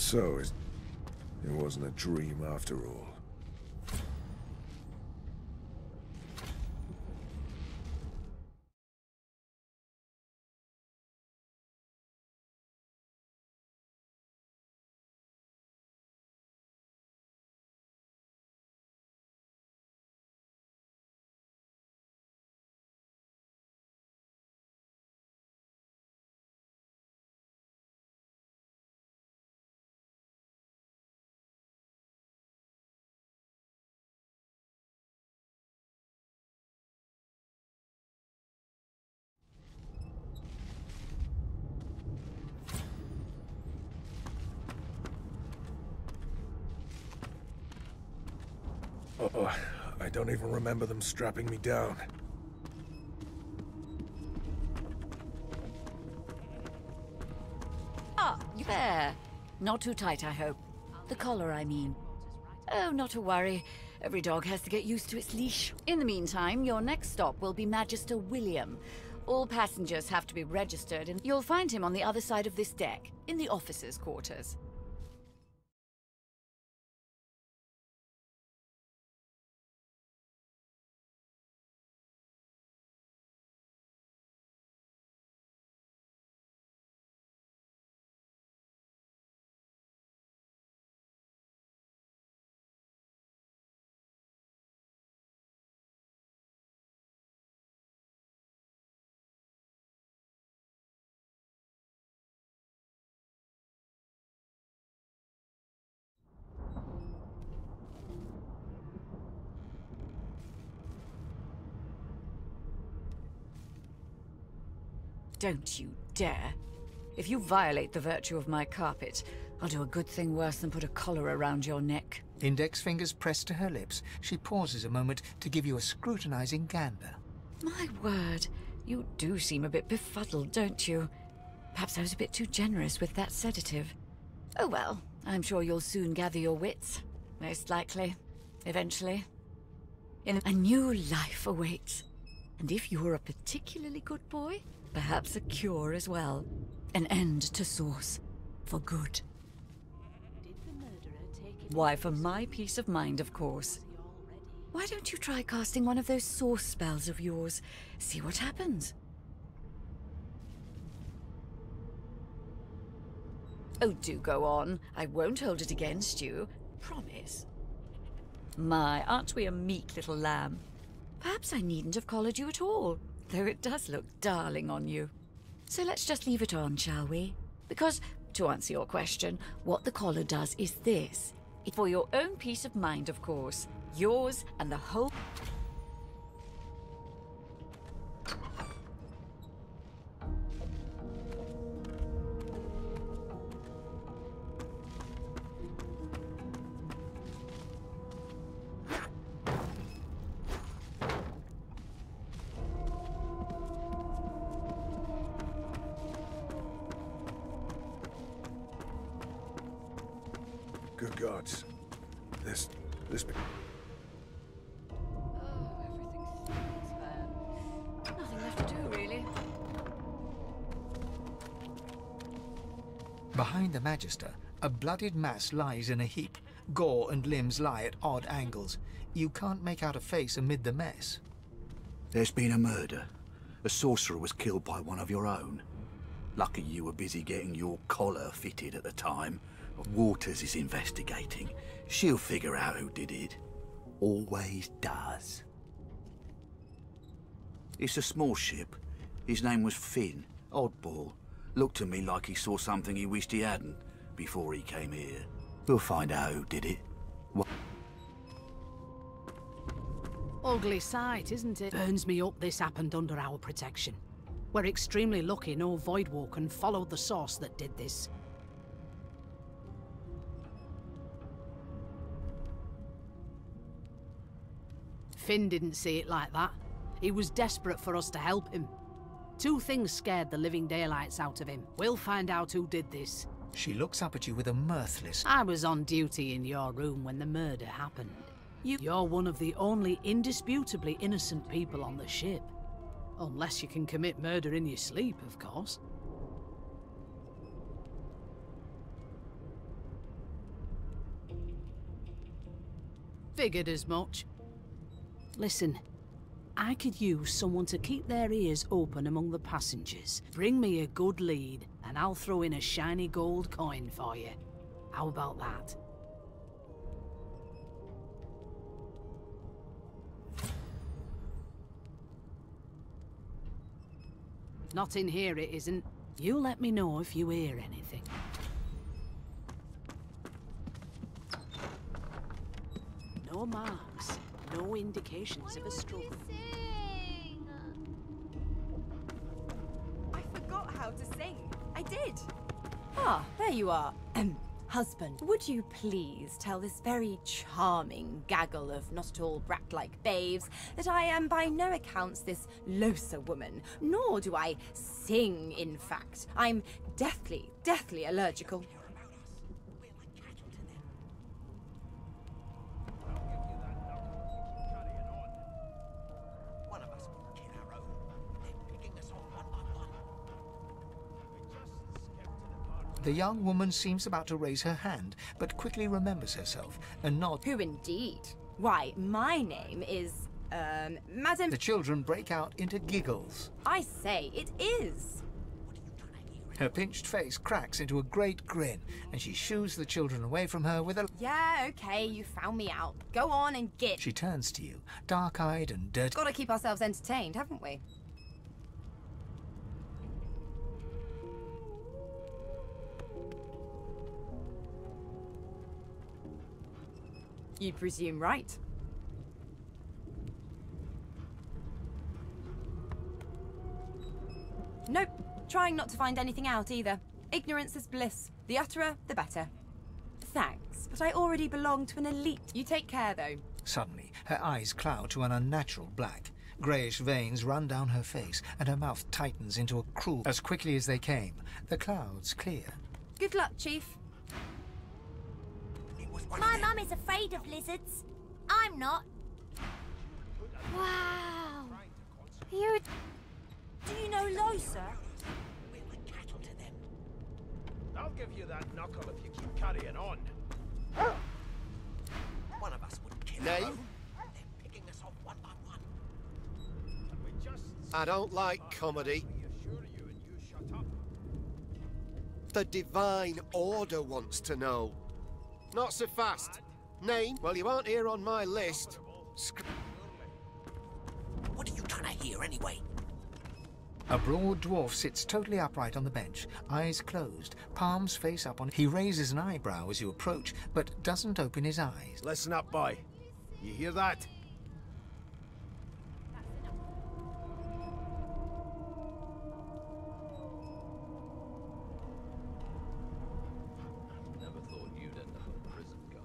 So, it wasn't a dream after all. Oh, I don't even remember them strapping me down. Ah, there. Not too tight, I hope. The collar, I mean. Oh, not to worry. Every dog has to get used to its leash. In the meantime, your next stop will be Magister William. All passengers have to be registered, and you'll find him on the other side of this deck, in the officers' quarters. Don't you dare. If you violate the virtue of my carpet, I'll do a good thing worse than put a collar around your neck. Index fingers pressed to her lips, she pauses a moment to give you a scrutinizing gander. My word, you do seem a bit befuddled, don't you? Perhaps I was a bit too generous with that sedative. Oh well, I'm sure you'll soon gather your wits. Most likely. Eventually. A new life awaits. And if you're a particularly good boy, perhaps a cure as well. An end to Source. For good. Why, for my peace of mind, of course. Why don't you try casting one of those Source spells of yours? See what happens. Oh, do go on. I won't hold it against you. Promise. My, aren't we a meek little lamb? Perhaps I needn't have collared you at all, though it does look darling on you. So let's just leave it on, shall we? Because, to answer your question, what the collar does is this. It's for your own peace of mind, of course. Yours and the whole... Good gods. This... Oh, everything's bad. Nothing left to do, really. Behind the Magister, a bloodied mass lies in a heap. Gore and limbs lie at odd angles. You can't make out a face amid the mess. There's been a murder. A sorcerer was killed by one of your own. Lucky you were busy getting your collar fitted at the time. Waters is investigating. She'll figure out who did it. Always does. It's a small ship. His name was Finn. Oddball. Looked to me like he saw something he wished he hadn't before he came here. We'll find out who did it. Ugly sight, isn't it? Burns me up this happened under our protection. We're extremely lucky no Voidwalker followed the source that did this. Finn didn't see it like that. He was desperate for us to help him. Two things scared the living daylights out of him. We'll find out who did this. She looks up at you with a mirthless... I was on duty in your room when the murder happened. You're one of the only indisputably innocent people on the ship. Unless you can commit murder in your sleep, of course. Figured as much. Listen, I could use someone to keep their ears open among the passengers. Bring me a good lead, and I'll throw in a shiny gold coin for you. How about that? Not in here, it isn't. You let me know if you hear anything. No marks, no indications of a struggle. I forgot how to sing. I did. Ah, there you are. Husband, would you please tell this very charming gaggle of not-at-all brat-like babes that I am by no accounts this Losa woman, nor do I sing, in fact. I'm deathly allergical. The young woman seems about to raise her hand, but quickly remembers herself and nods. Who indeed? Why, my name is, Madam... The children break out into giggles. I say, it is. Her pinched face cracks into a great grin, and she shoos the children away from her with a... Yeah, okay, you found me out. Go on and git. She turns to you, dark-eyed and dirty. Gotta keep ourselves entertained, haven't we? You presume right. Nope. Trying not to find anything out either. Ignorance is bliss. The utterer, the better. Thanks, but I already belong to an elite. You take care, though. Suddenly, her eyes cloud to an unnatural black. Greyish veins run down her face, and her mouth tightens into a cruel... As quickly as they came, the clouds clear. Good luck, Chief. My mum is afraid of lizards. I'm not. Wow. You... Do you know Losa? We're like cattle to them. I'll give you that knuckle if you keep carrying on. One of us would kill Name? our own. They're picking us off one by one. And we just... I don't like comedy. Reassure you and you shut up. The Divine Order wants to know. Not so fast. Name? Well, you aren't here on my list. What are you trying to hear anyway? A broad dwarf sits totally upright on the bench, eyes closed, palms face up on... He raises an eyebrow as you approach, but doesn't open his eyes. Listen up, boy. You hear that? Never thought you'd end up a prison guard.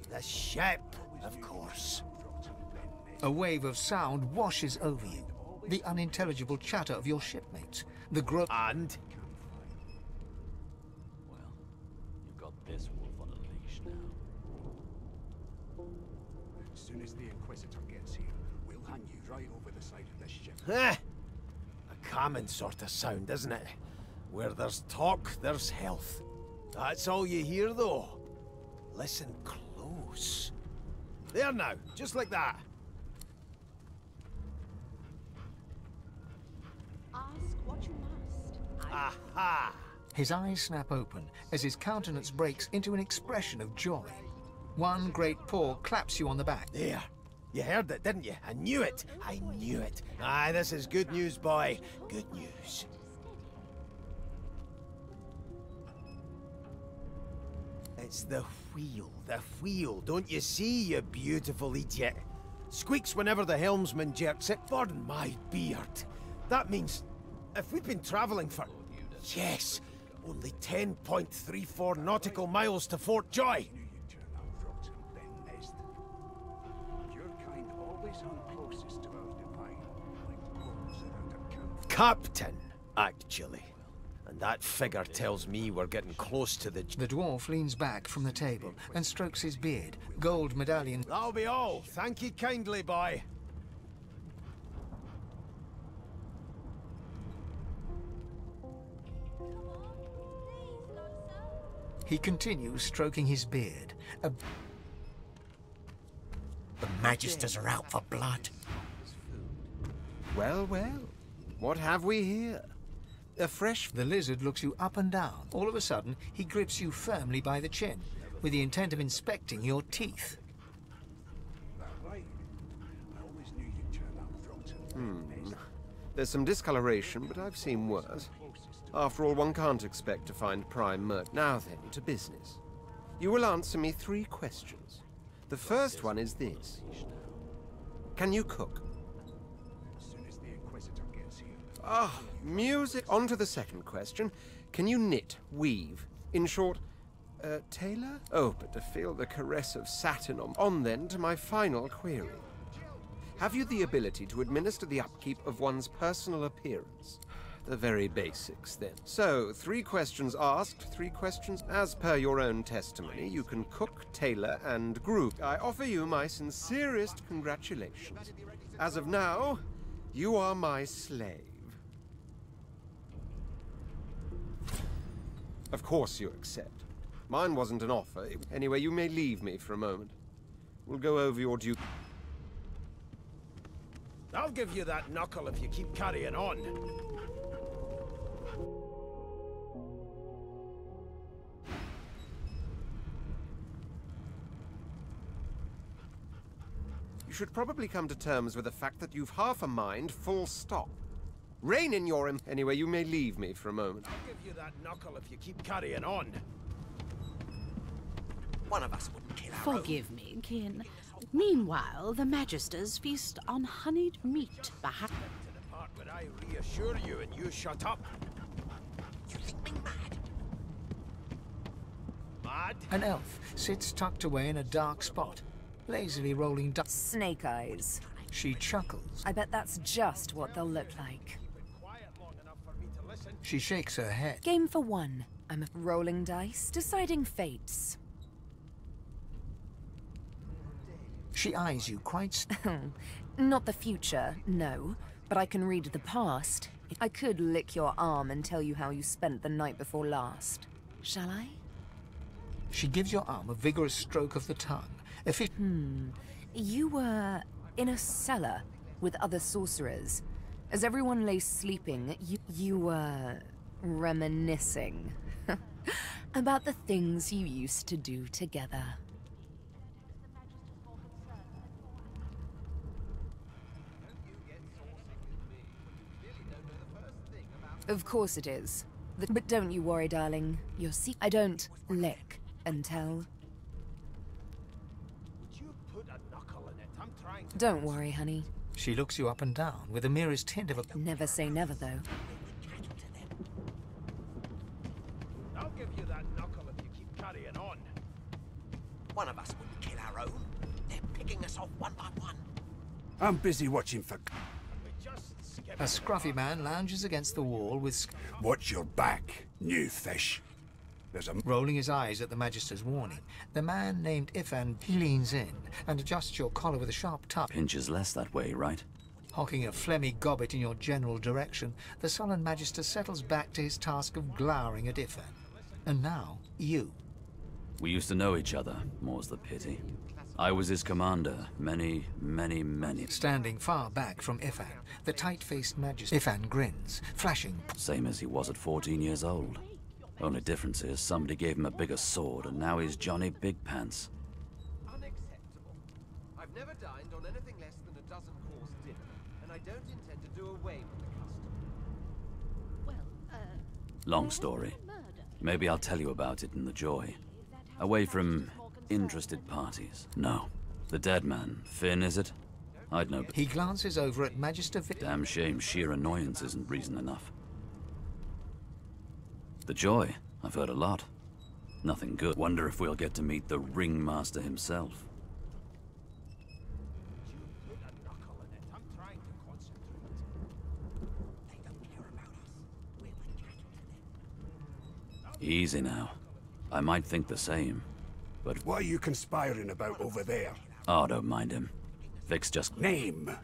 The ship, of course. A wave of sound washes over you. The unintelligible chatter of your shipmates. The And? Well, you've got this wolf on a leash now. As soon as the Inquisitor gets here, we'll hand you right over the side of this ship. A common sort of sound, isn't it? Where there's talk, there's health. That's all you hear, though. Listen close. There now, just like that. Ask what you must. Aha! His eyes snap open as his countenance breaks into an expression of joy. One great paw claps you on the back. There. You heard it, didn't you? I knew it. I knew it. Aye, this is good news, boy. Good news. It's the wheel. The wheel. Don't you see, you beautiful idiot? Squeaks whenever the helmsman jerks it. Pardon my beard. That means if we've been travelling for... Yes, only 10.34 nautical miles to Fort Joy. Your kind always hung closest to our divine, like wolves around a campfire. Captain, actually. And that figure tells me we're getting close to the... The dwarf leans back from the table and strokes his beard. Gold medallion... That'll be all. Thank you kindly, boy. He continues stroking his beard. Magisters are out for blood. Well, well. What have we here? A fresh... The lizard looks you up and down. All of a sudden, he grips you firmly by the chin, with the intent of inspecting your teeth. Right. I always knew you'd turn out rotten. There's some discoloration, but I've seen worse. After all, one can't expect to find prime murder. Now then, to business. You will answer me 3 questions. The first one is this. Can you cook? As soon as the Inquisitor gets here. Ah, music. On to the second question. Can you knit, weave? In short, tailor? Oh, but to feel the caress of satin on then to my final query. Have you the ability to administer the upkeep of one's personal appearance? The very basics, then. So, 3 questions asked, 3 questions. As per your own testimony, you can cook, tailor, and groom. I offer you my sincerest congratulations. As of now, you are my slave. Of course you accept. Mine wasn't an offer. Anyway, you may leave me for a moment. We'll go over your due... I'll give you that knuckle if you keep carrying on. You should probably come to terms with the fact that you've half a mind, full stop. Rein in your... Anyway, you may leave me for a moment. I'll give you that knuckle if you keep carrying on. One of us wouldn't kill our Forgive me, kin. Meanwhile, the Magisters feast on honeyed meat, perhaps. To the part where I reassure you and you shut up. You think me mad? Mad? An elf sits tucked away in a dark spot, lazily rolling Snake eyes. She chuckles. I bet that's just what they'll look like. Quiet long enough for me to listen. She shakes her head. Game for 1. I'm rolling dice, deciding fates. She eyes you quite... Not the future, no. But I can read the past. I could lick your arm and tell you how you spent the night before last. Shall I? She gives your arm a vigorous stroke of the tongue. You were in a cellar with other sorcerers. As everyone lay sleeping, you were reminiscing about the things you used to do together. Of course it is. But don't you worry, darling. Your I don't lick and tell. Would you put a knuckle in it? I'm trying to... Don't worry, honey. She looks you up and down with the merest hint of a... Never say never, though. I'll give you that knuckle if you keep carrying on. One of us wouldn't kill our own. They're picking us off one by one. I'm busy watching for... We just skip A scruffy man lounges against the wall with... Watch your back, new fish. There's a... Rolling his eyes at the Magister's warning, the man named Ifan leans in and adjusts your collar with a sharp touch. Pinches less that way, right? Hocking a phlegmy gobbet in your general direction, the sullen Magister settles back to his task of glowering at Ifan. And now, you. We used to know each other, more's the pity. I was his commander, many. Standing far back from Ifan, the tight-faced Magister. Ifan grins, flashing. Same as he was at 14 years old. Only difference is somebody gave him a bigger sword, and now he's Johnny Big Pants. Unacceptable. I've never dined on anything less than a dozen-course dinner, and I don't intend to do away with the custom. Long story. Maybe I'll tell you about it in the Joy. Away from interested parties. No. The dead man. Finn, is it? I'd know. He glances over at Magister Victor. Damn shame sheer annoyance isn't reason enough. The Joy. I've heard a lot. Nothing good. Wonder if we'll get to meet the Ringmaster himself. Put a knuckle in it. I'm trying to concentrate. They don't care about us. We're the cattle to them. Easy now. I might think the same, but... What are you conspiring about over there? Oh, don't mind him. Vic's just... Name!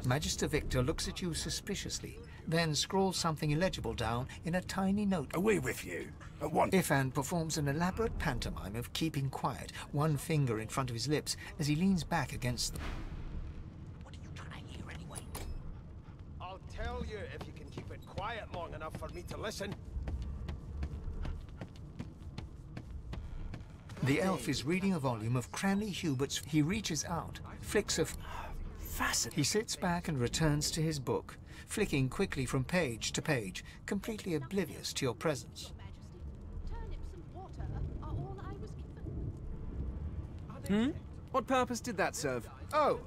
Magister Victor looks at you suspiciously, then scrawls something illegible down in a tiny note. Away with you. At once. Ifan performs an elaborate pantomime of keeping quiet, one finger in front of his lips as he leans back against them. What are you trying to hear anyway? I'll tell you if you can keep it quiet long enough for me to listen. The elf is reading a volume of Cranley Hubert's. He reaches out, flicks a... Fascinating. He sits back and returns to his book, flicking quickly from page to page, completely oblivious to your presence. What purpose did that serve? Oh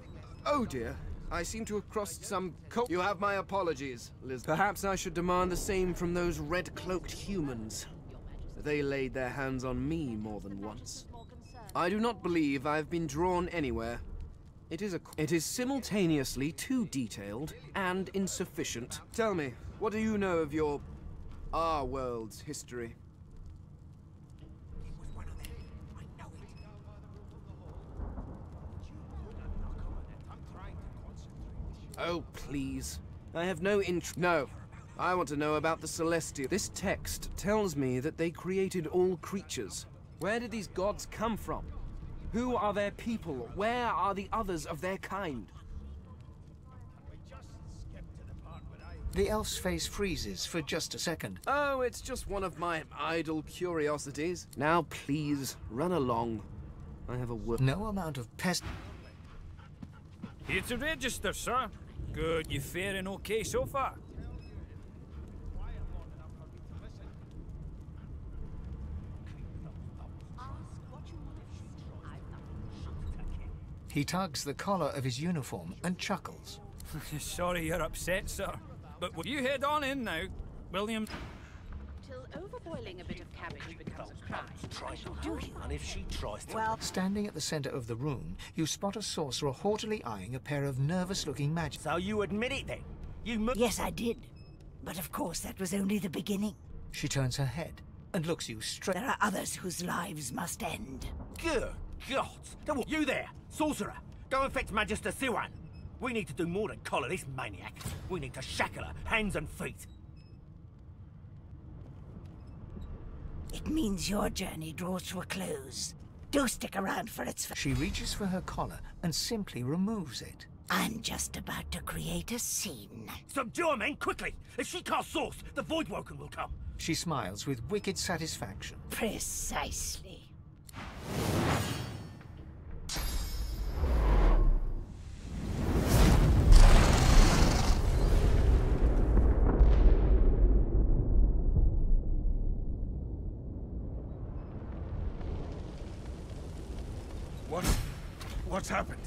dear. I seem to have crossed some You have my apologies, Liz. Perhaps I should demand the same from those red-cloaked humans. They laid their hands on me more than once. I do not believe I've been drawn anywhere. It is simultaneously too detailed and insufficient. Tell me, what do you know of our world's history? It was one of them. I know it. I'm trying to concentrate. Oh, please. I have no interest. No. I want to know about the Celestial. This text tells me that they created all creatures. Where did these gods come from? Who are their people? Where are the others of their kind? The elf's face freezes for just a second. Oh, it's just one of my idle curiosities. Now, please, run along. I have a word. No amount of pest... Here to register, sir. Good, you faring okay so far? He tugs the collar of his uniform and chuckles. Sorry you're upset, sir. But you head on in now, William. Till overboiling a bit of cabbage becomes a crime. Do you? And if she tries to... Standing at the center of the room, you spot a sorcerer haughtily eyeing a pair of nervous-looking magic. So you admit it then? Yes, I did. But of course, that was only the beginning. She turns her head and looks you straight... There are others whose lives must end. Good God! You there, sorcerer! Go and fetch Magister Siwan! We need to do more than collar this maniac. We need to shackle her, hands and feet. It means your journey draws to a close. Do stick around for its... She reaches for her collar and simply removes it. I'm just about to create a scene. Subdue her, men, quickly! If she casts source, the Voidwoken will come. She smiles with wicked satisfaction. Precisely. What's happened?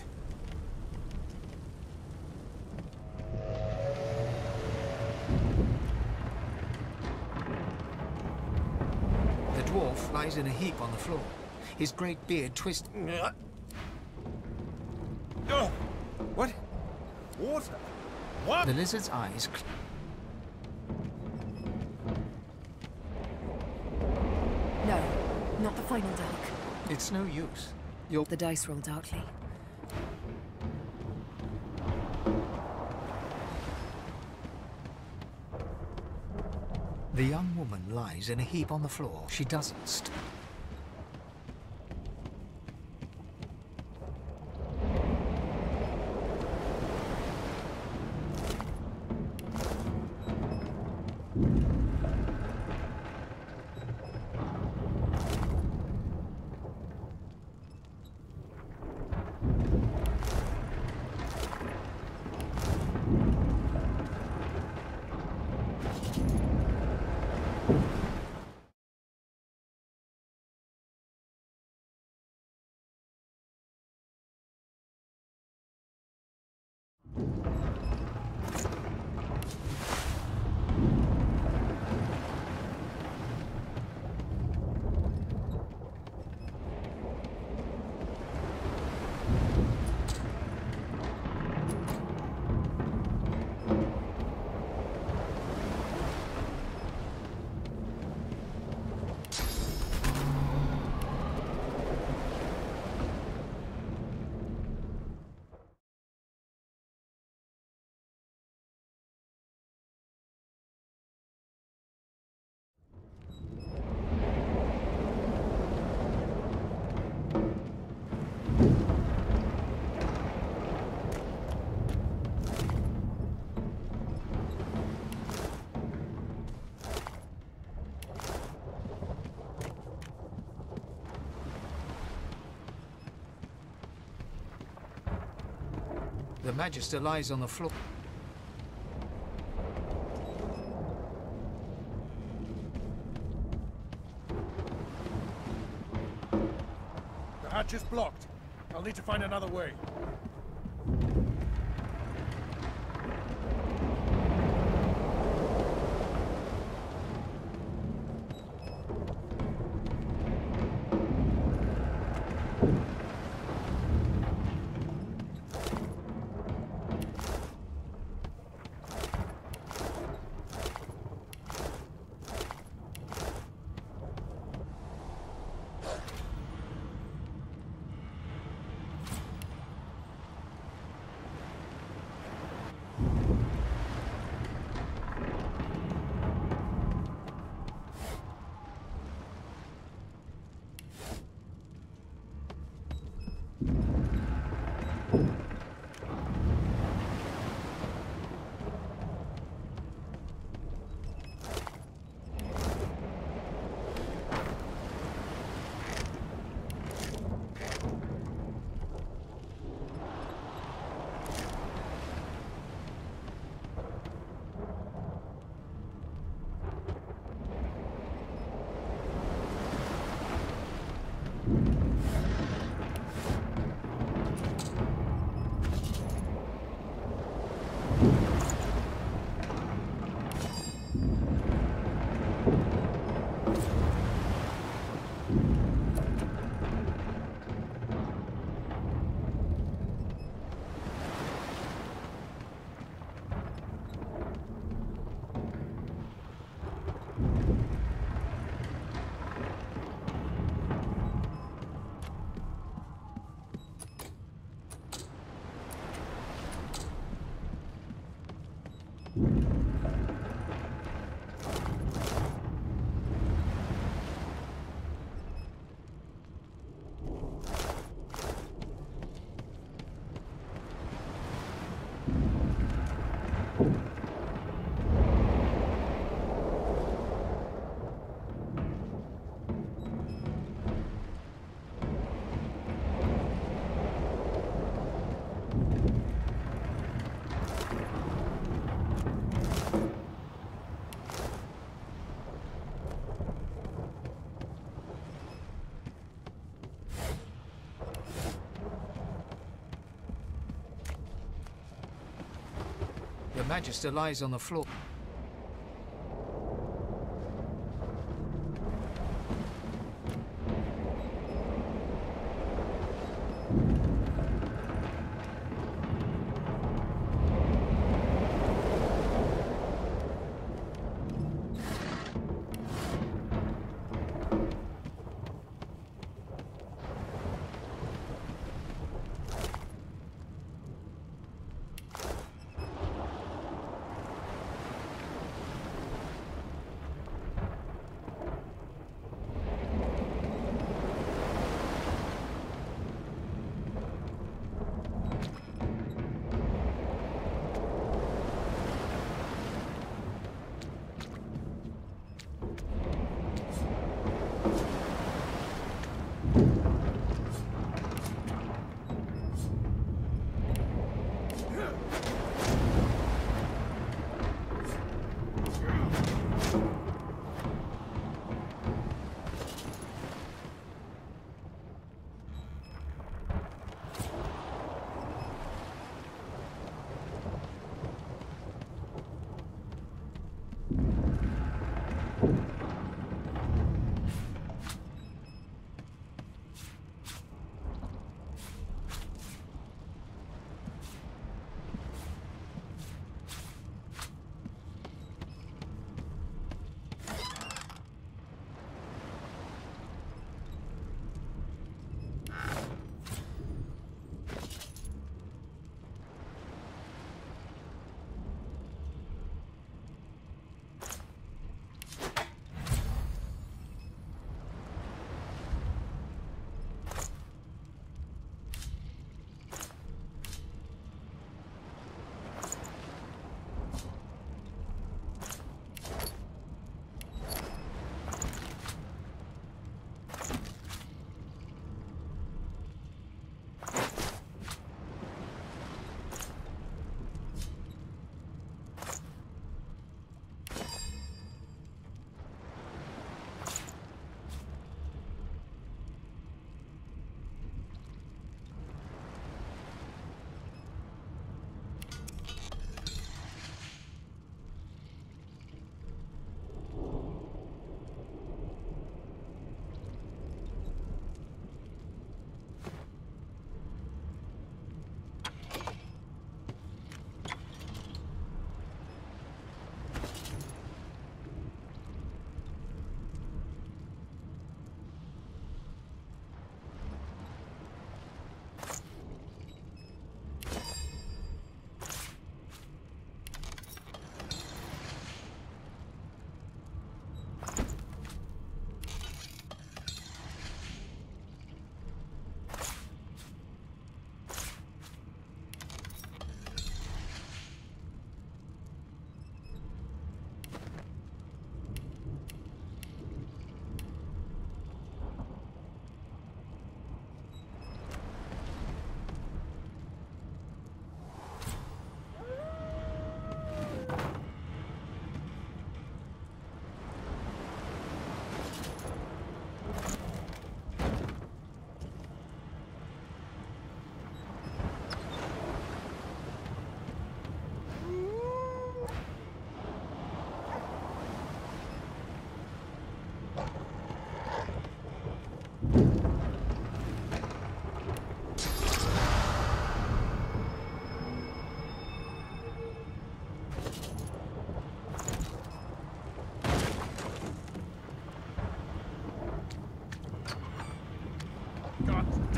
The dwarf lies in a heap on the floor. His great beard twists... Oh! What? Water? What? The lizard's eyes... No, not the final dark. It's no use. The dice roll darkly. The young woman lies in a heap on the floor. She doesn't The Magister lies on the floor. The hatch is blocked. I'll need to find another way. The Magister lies on the floor.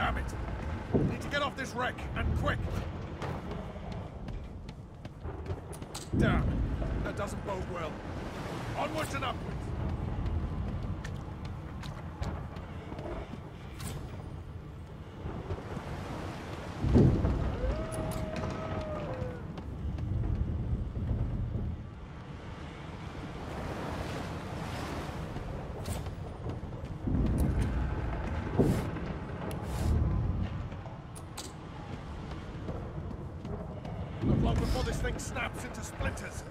Damn it! Need to get off this wreck, and quick! Damn, that doesn't bode well. Onwards and upwards! Not long before this thing snaps into splinters.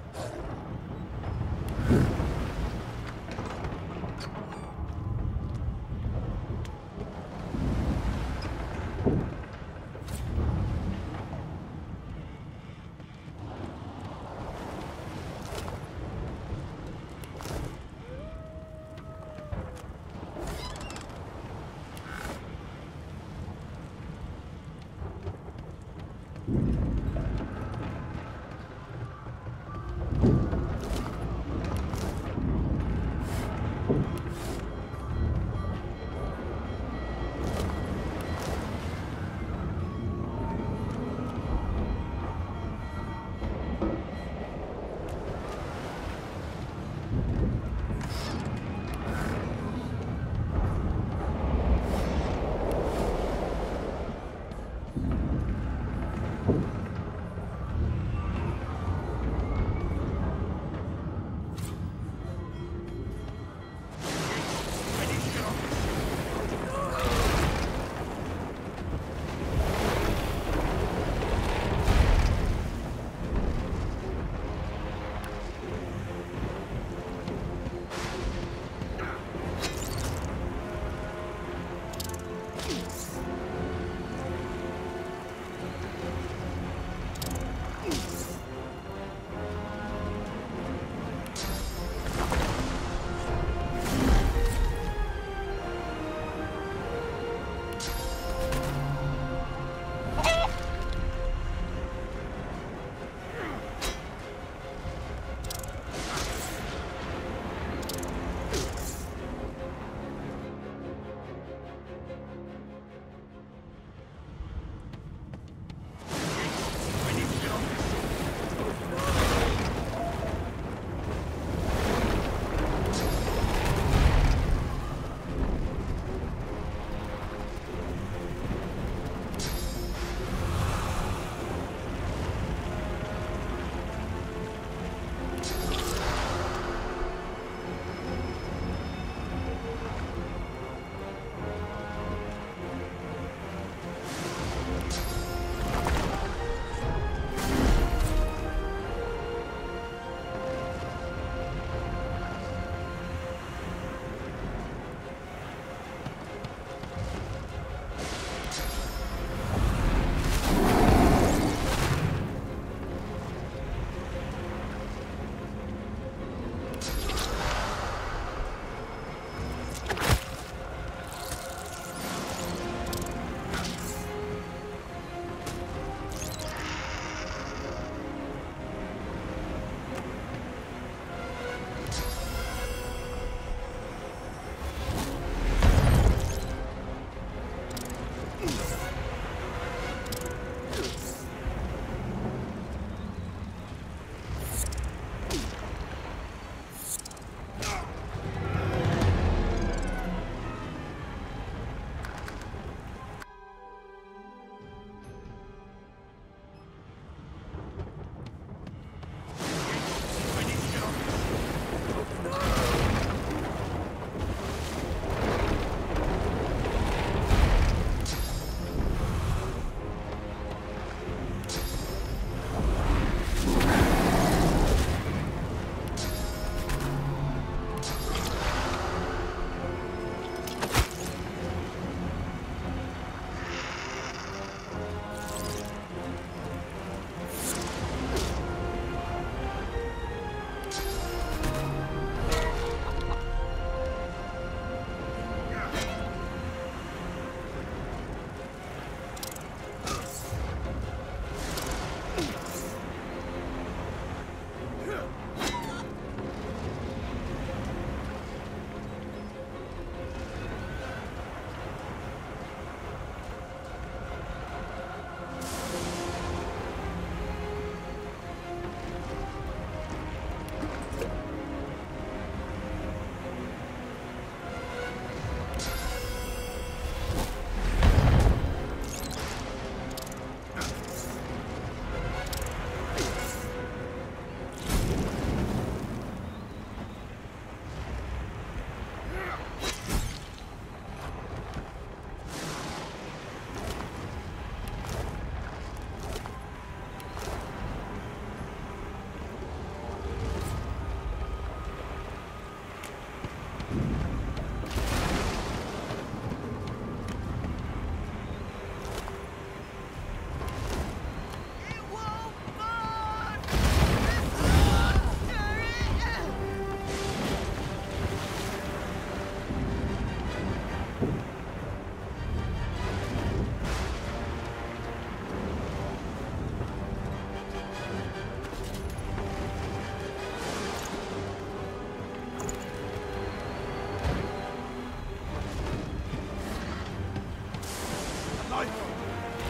alive!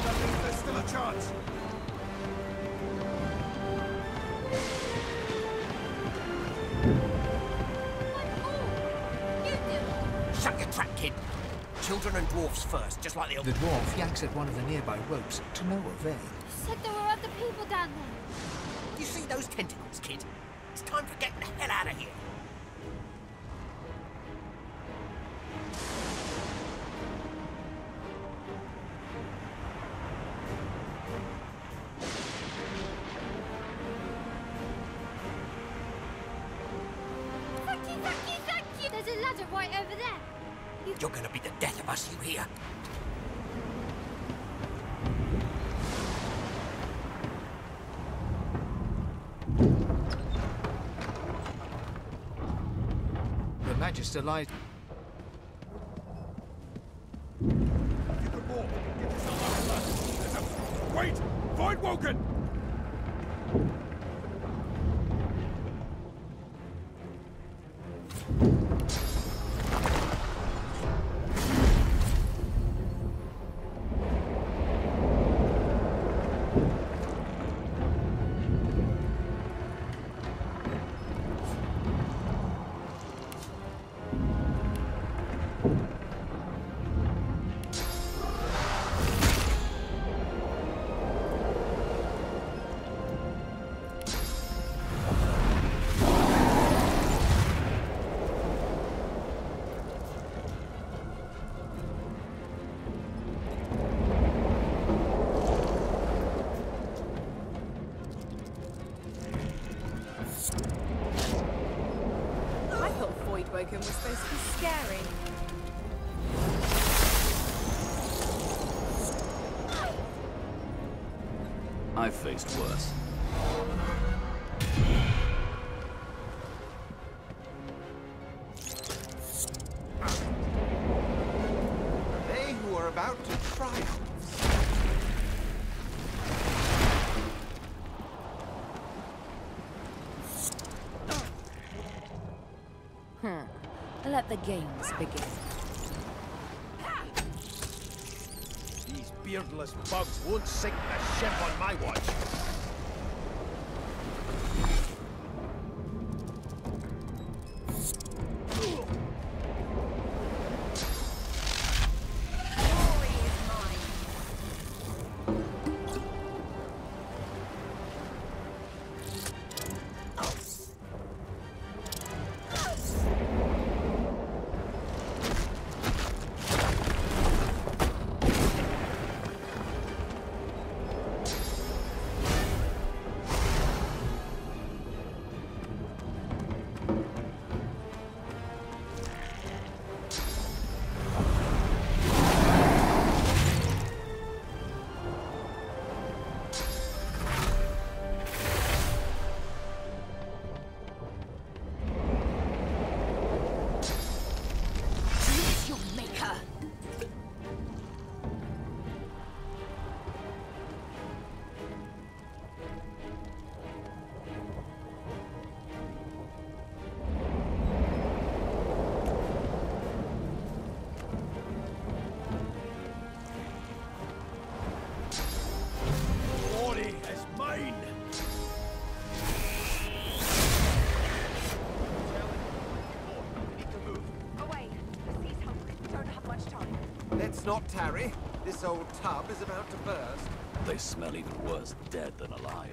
That means there's still a chance. Shut your trap, kid. Children and dwarfs first, just like the... The dwarf yanks at one of the nearby ropes, to no avail. Said there were other people down there. You see those tentacles, kid? It's time for getting the hell out of here. Thank you! There's a ladder right over there. You're gonna be the death of us, you hear? The Magister lies... If you could walk, get yourself out of that. Wait! Find Woken! Woken was supposed to be scary. I've faced worse. They who are about to triumph. Let the games begin. These beardless bugs won't sink the ship on my watch. Let's not tarry. This old tub is about to burst. They smell even worse dead than alive.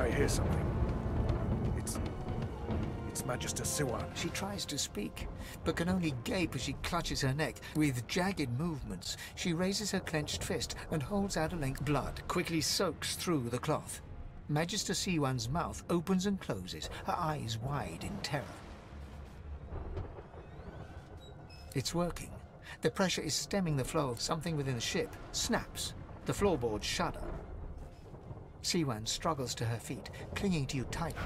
I hear something. It's Magister Siwan. She tries to speak, but can only gape as she clutches her neck. With jagged movements, she raises her clenched fist and holds out a length. Blood quickly soaks through the cloth. Magister Siwan's mouth opens and closes, her eyes wide in terror. It's working. The pressure is stemming the flow of something within the ship. Snaps. The floorboards shudder. Siwan struggles to her feet, clinging to you tightly.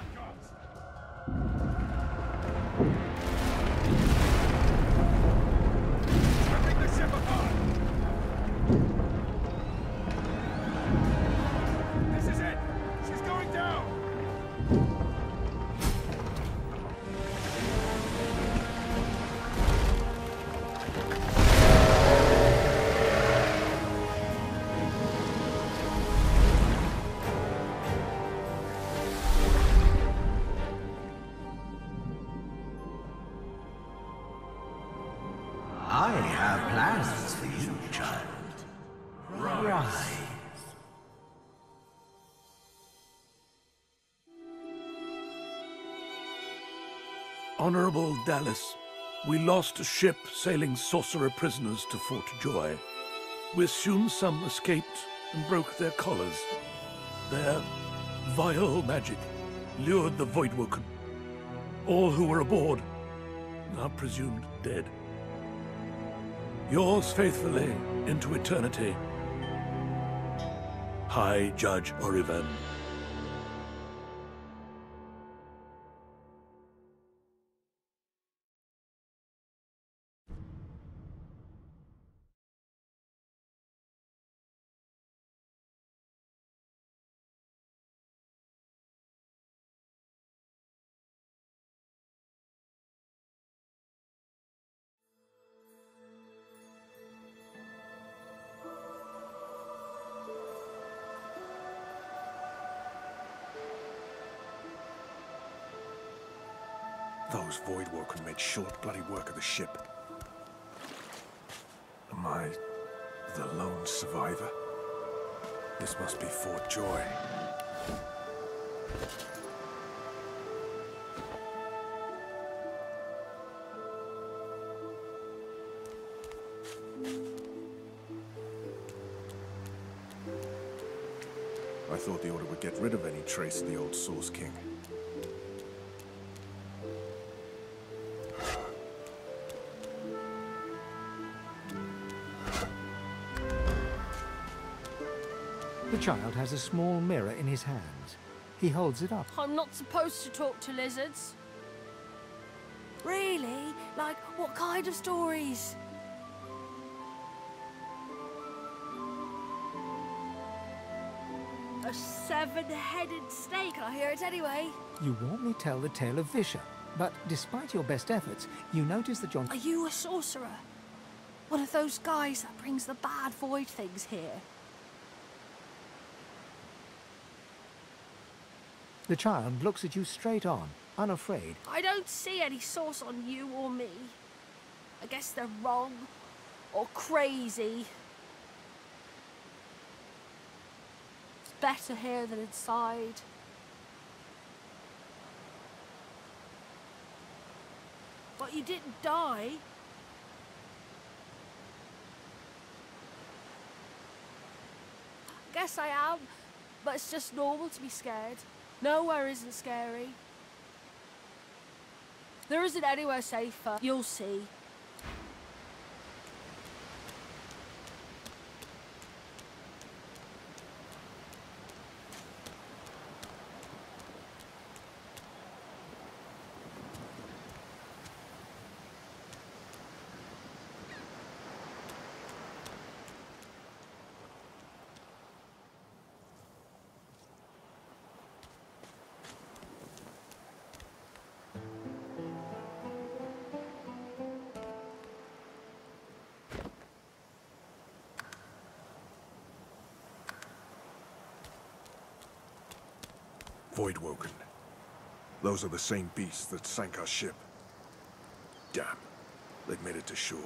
Ripping the ship apart! This is it! She's going down! now! I have plans for you, child. Rise. Honorable Dallas, we lost a ship sailing sorcerer prisoners to Fort Joy. We assume some escaped and broke their collars. Their vile magic lured the Voidwoken. All who were aboard are presumed dead. Yours faithfully into eternity, High Judge Orivan. Those Voidwoken made short bloody work of the ship. Am I the lone survivor? This must be Fort Joy. I thought the Order would get rid of any trace of the old Source King. The child has a small mirror in his hands. He holds it up. I'm not supposed to talk to lizards. Really? Like, what kind of stories? A seven-headed snake. I hear it anyway. You want me tell the tale of Visha, but despite your best efforts, you notice that John... Are you a sorcerer? One of those guys that brings the bad void things here? The child looks at you straight on, unafraid. I don't see any source on you or me. I guess they're wrong or crazy. It's better here than inside. But you didn't die. I guess I am, but it's just normal to be scared. Nowhere isn't scary. There isn't anywhere safer. You'll see. Voidwoken. Those are the same beasts that sank our ship. Damn. They've made it to shore.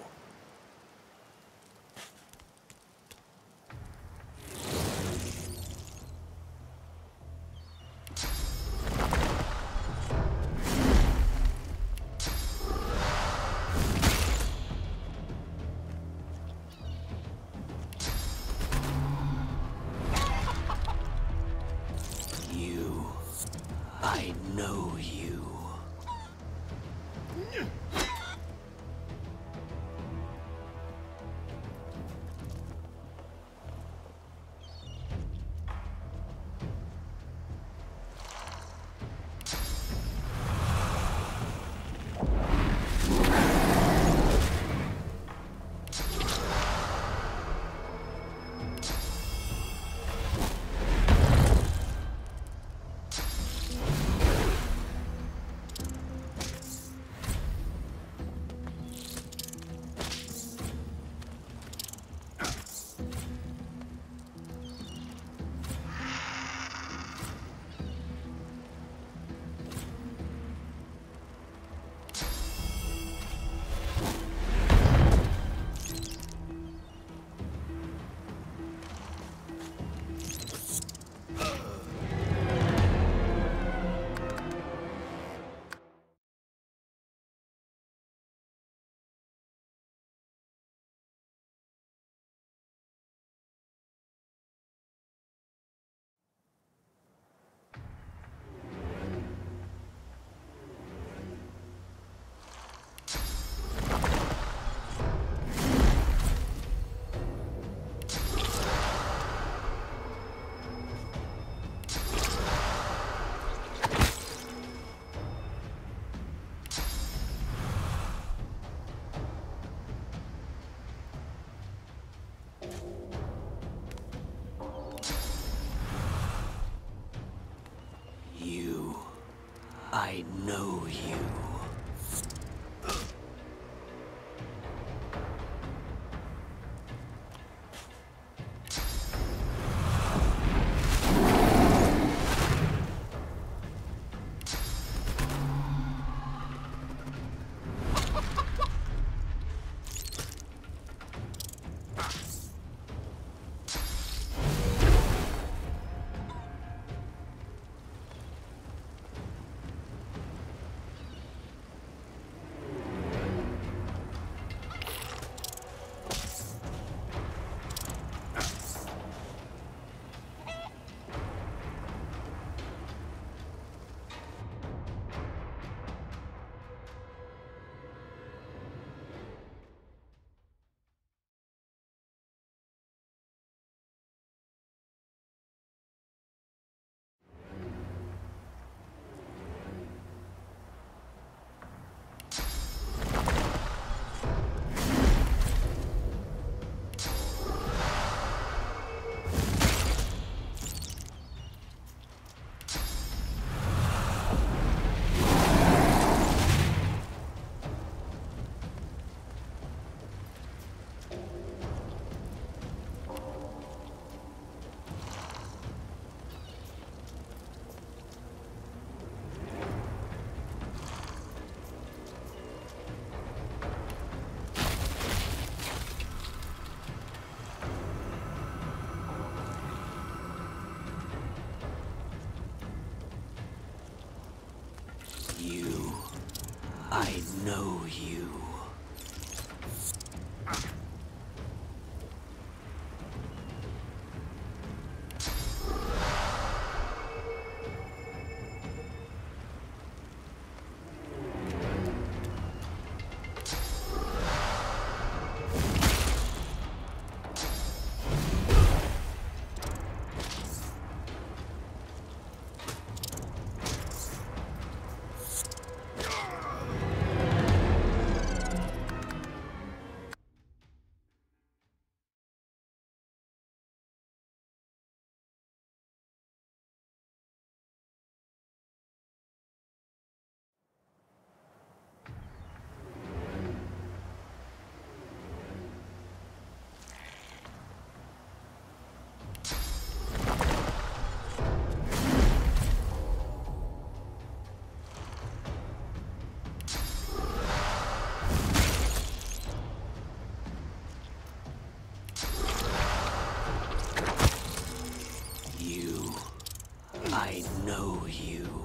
I know you. I know you. I know you. I know you.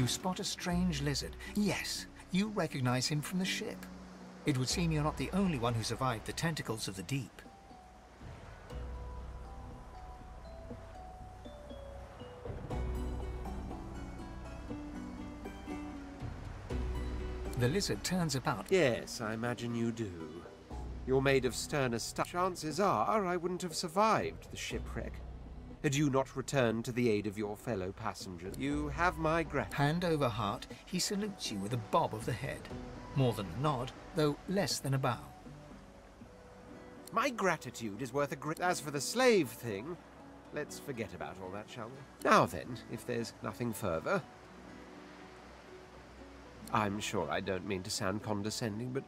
You spot a strange lizard. Yes, you recognize him from the ship. It would seem you're not the only one who survived the tentacles of the deep. The lizard turns about. Yes, I imagine you do. You're made of sterner stuff. Chances are I wouldn't have survived the shipwreck had you not returned to the aid of your fellow passengers. You have my gratitude. Hand over heart, he salutes you with a bob of the head. More than a nod, though less than a bow. My gratitude is worth a great... As for the slave thing, let's forget about all that, shall we? Now then, if there's nothing further... I'm sure I don't mean to sound condescending, but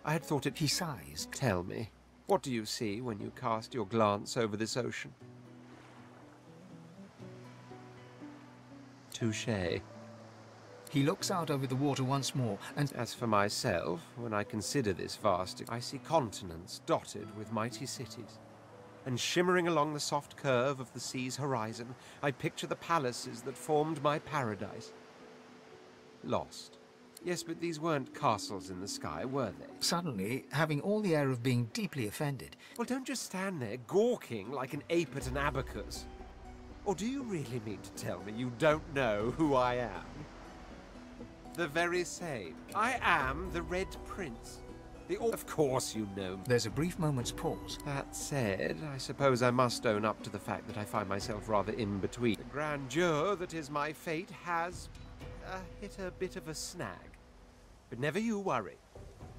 I had thought it... He sighs. Tell me, what do you see when you cast your glance over this ocean? Touché. He looks out over the water once more, and... As for myself, when I consider this vast... I see continents dotted with mighty cities. And shimmering along the soft curve of the sea's horizon, I picture the palaces that formed my paradise. Lost. Yes, but these weren't castles in the sky, were they? Suddenly, having all the air of being deeply offended... Well, don't just stand there gawking like an ape at an abacus. Or do you really mean to tell me you don't know who I am? The very same. I am the Red Prince. Of course you know me. There's a brief moment's pause. That said, I suppose I must own up to the fact that I find myself rather in between. The grandeur that is my fate has hit a bit of a snag. But never you worry.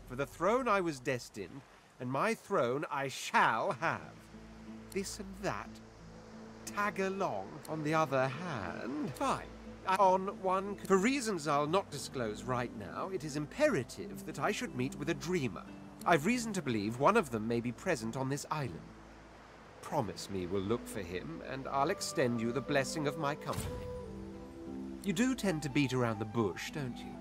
For the throne I was destined, and my throne I shall have. This and that. Tag along. On the other hand, fine. On one... For reasons I'll not disclose right now, it is imperative that I should meet with a dreamer. I've reason to believe one of them may be present on this island. Promise me we'll look for him, and I'll extend you the blessing of my company. You do tend to beat around the bush, don't you?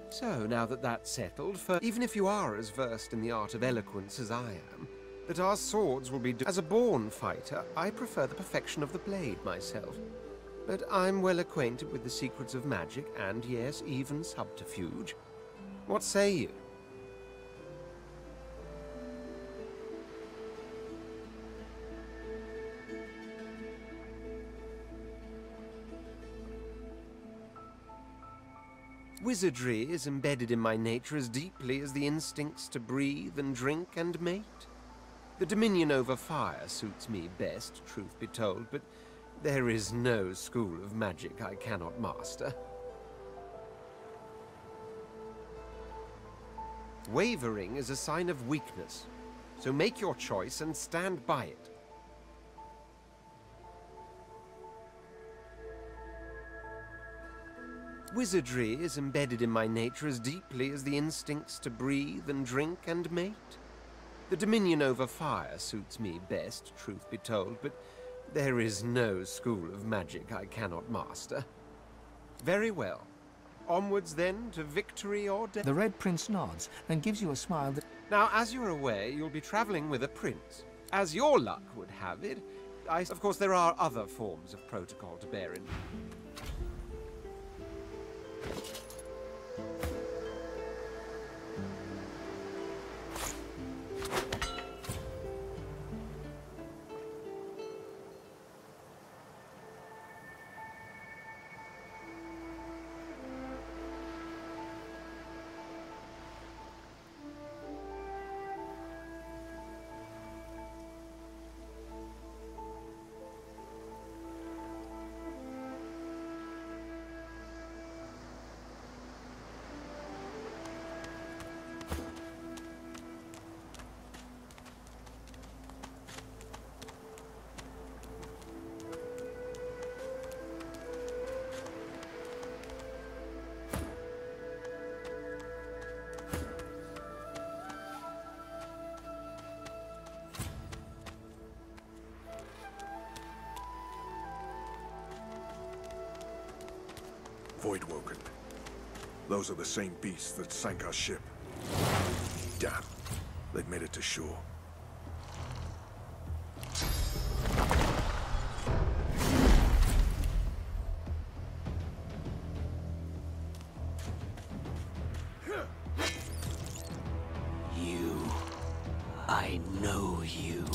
So, now that that's settled, even if you are as versed in the art of eloquence as I am, that our swords will be... As a born fighter, I prefer the perfection of the blade myself. But I'm well acquainted with the secrets of magic, and yes, even subterfuge. What say you? Wizardry is embedded in my nature as deeply as the instincts to breathe and drink and mate. The dominion over fire suits me best, truth be told, but there is no school of magic I cannot master. Wavering is a sign of weakness, so make your choice and stand by it. Wizardry is embedded in my nature as deeply as the instincts to breathe and drink and mate. The dominion over fire suits me best, truth be told, but there is no school of magic I cannot master. Very well. Onwards then to victory or death. The Red Prince nods and gives you a smile that... Now, as you're aware, you'll be traveling with a prince. As your luck would have it, of course there are other forms of protocol to bear in. Voidwoken. Those are the same beasts that sank our ship. Damn. They've made it to shore. I know you.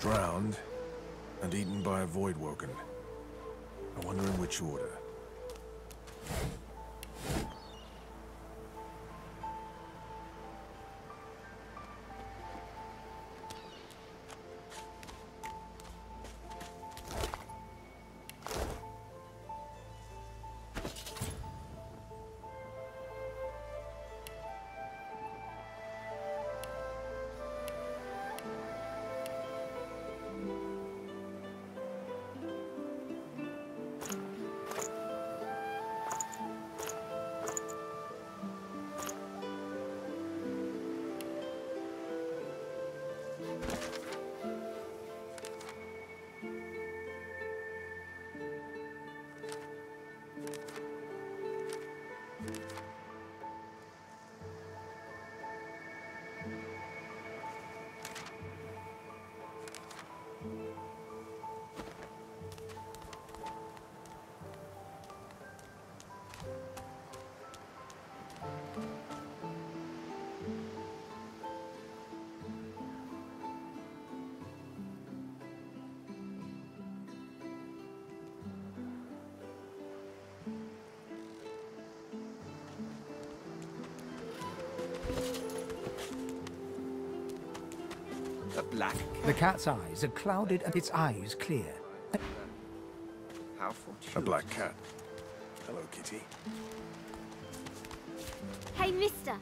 Drowned and eaten by a Voidwoken. I wonder in which order. A black cat. The cat's eyes are clouded and its eyes clear. How fortunate. A black cat. Hello, kitty. Hey, mister.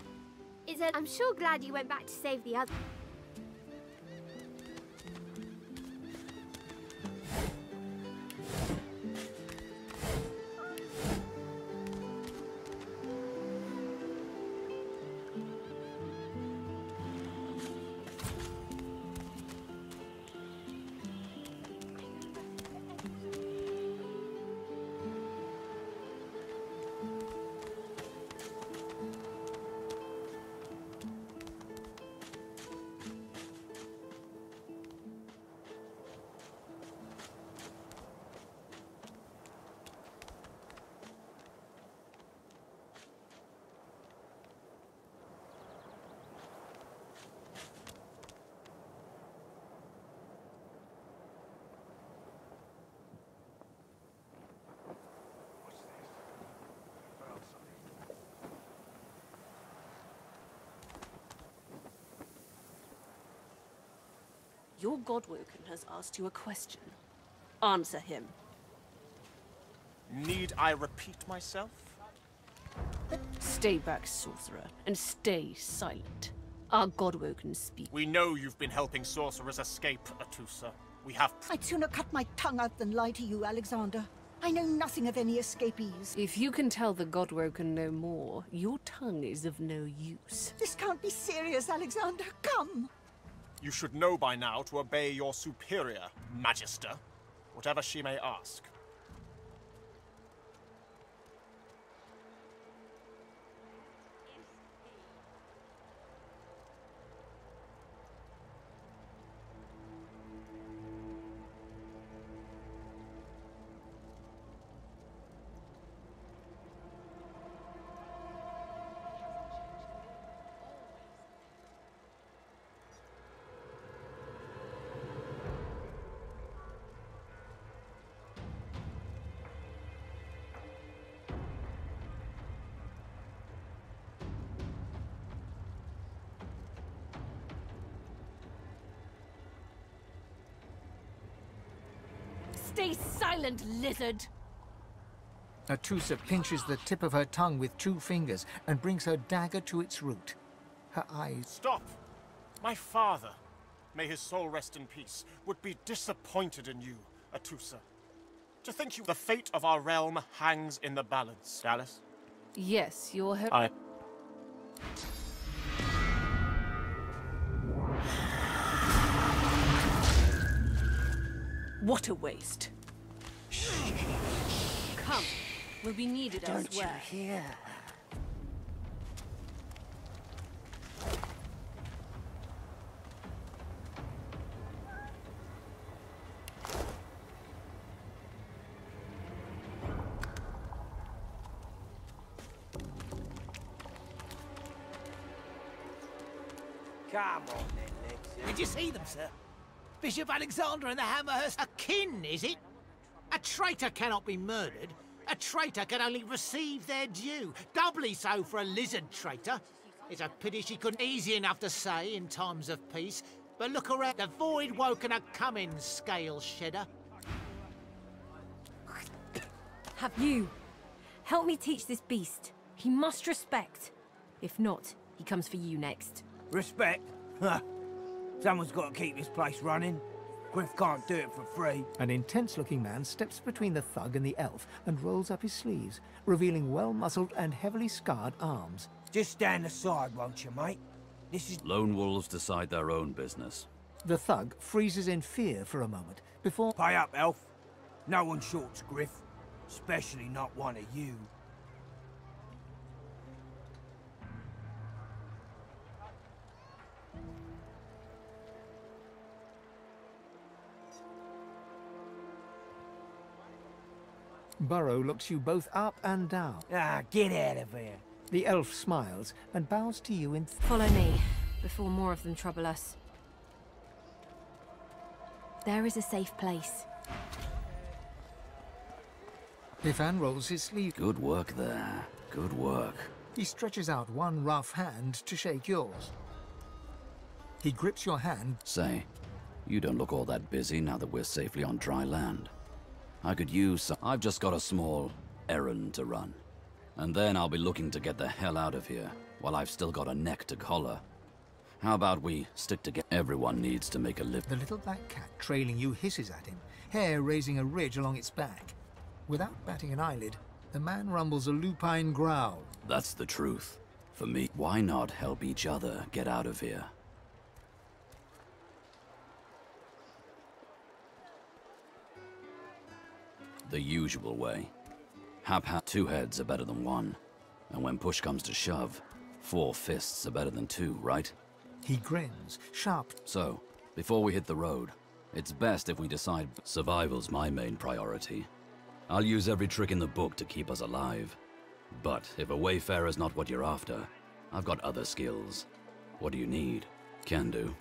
I'm sure glad you went back to save the other. Your Godwoken has asked you a question. Answer him. Need I repeat myself? Stay back, sorcerer, and stay silent. Our Godwoken speak. We know you've been helping sorcerers escape, Atusa. We have... I'd sooner cut my tongue out than lie to you, Alexander. I know nothing of any escapees. If you can tell the Godwoken no more, your tongue is of no use. This can't be serious, Alexander. Come! You should know by now to obey your superior, Magister, whatever she may ask. Stay silent, lizard! Atusa pinches the tip of her tongue with 2 fingers and brings her dagger to its root. Her eyes... Stop! My father, may his soul rest in peace, would be disappointed in you, Atusa. To think you... The fate of our realm hangs in the balance, Dallas. Yes, your... What a waste. Come, we'll be needed elsewhere. Don't you hear? Come on then, Lexi. Did you see them, sir? Bishop Alexander and the Hammerhurst are kin, is it? A traitor cannot be murdered. A traitor can only receive their due. Doubly so for a lizard traitor. It's a pity she couldn't easy enough to say in times of peace. But look around, the Voidwoken are coming, scale shedder. Have you? Help me teach this beast. He must respect. If not, he comes for you next. Respect? Huh. Someone's got to keep this place running. Griff can't do it for free. An intense-looking man steps between the thug and the elf and rolls up his sleeves, revealing well-muscled and heavily scarred arms. Just stand aside, won't you, mate? This is... Lone wolves decide their own business. The thug freezes in fear for a moment before... Pay up, elf. No one shorts Griff. Especially not one of you. Burrow looks you both up and down. Ah, get out of here. The elf smiles and bows to you in... Follow me, before more of them trouble us. There is a safe place. Ifan rolls his sleeve. Good work there. Good work. He stretches out one rough hand to shake yours. He grips your hand. Say, you don't look all that busy now that we're safely on dry land. I could use some... I've just got a small errand to run. And then I'll be looking to get the hell out of here, while I've still got a neck to collar. How about we stick together? Everyone needs to make a living. The little black cat trailing you hisses at him, hair raising a ridge along its back. Without batting an eyelid, the man rumbles a lupine growl. That's the truth. For me, why not help each other get out of here? The usual way. Two heads are better than one. And when push comes to shove, 4 fists are better than 2, right? He grins, sharp. So, before we hit the road, it's best if we decide survival's my main priority. I'll use every trick in the book to keep us alive. But if a wayfarer's not what you're after, I've got other skills. What do you need? Can do.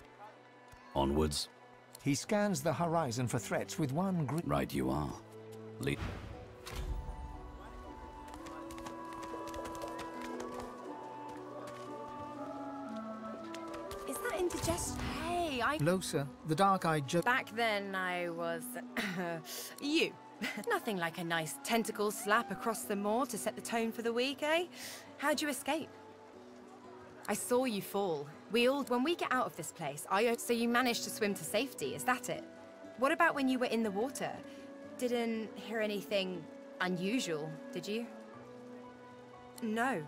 Onwards? He scans the horizon for threats with one grin. Right you are. Lead. Is that indigestion? Hey, I... Losa, the dark-eyed Back then, I was... you. Nothing like a nice tentacle slap across the moor to set the tone for the week, eh? How'd you escape? I saw you fall. When we get out of this place, So you managed to swim to safety, is that it? What about when you were in the water? Didn't hear anything unusual, did you? No.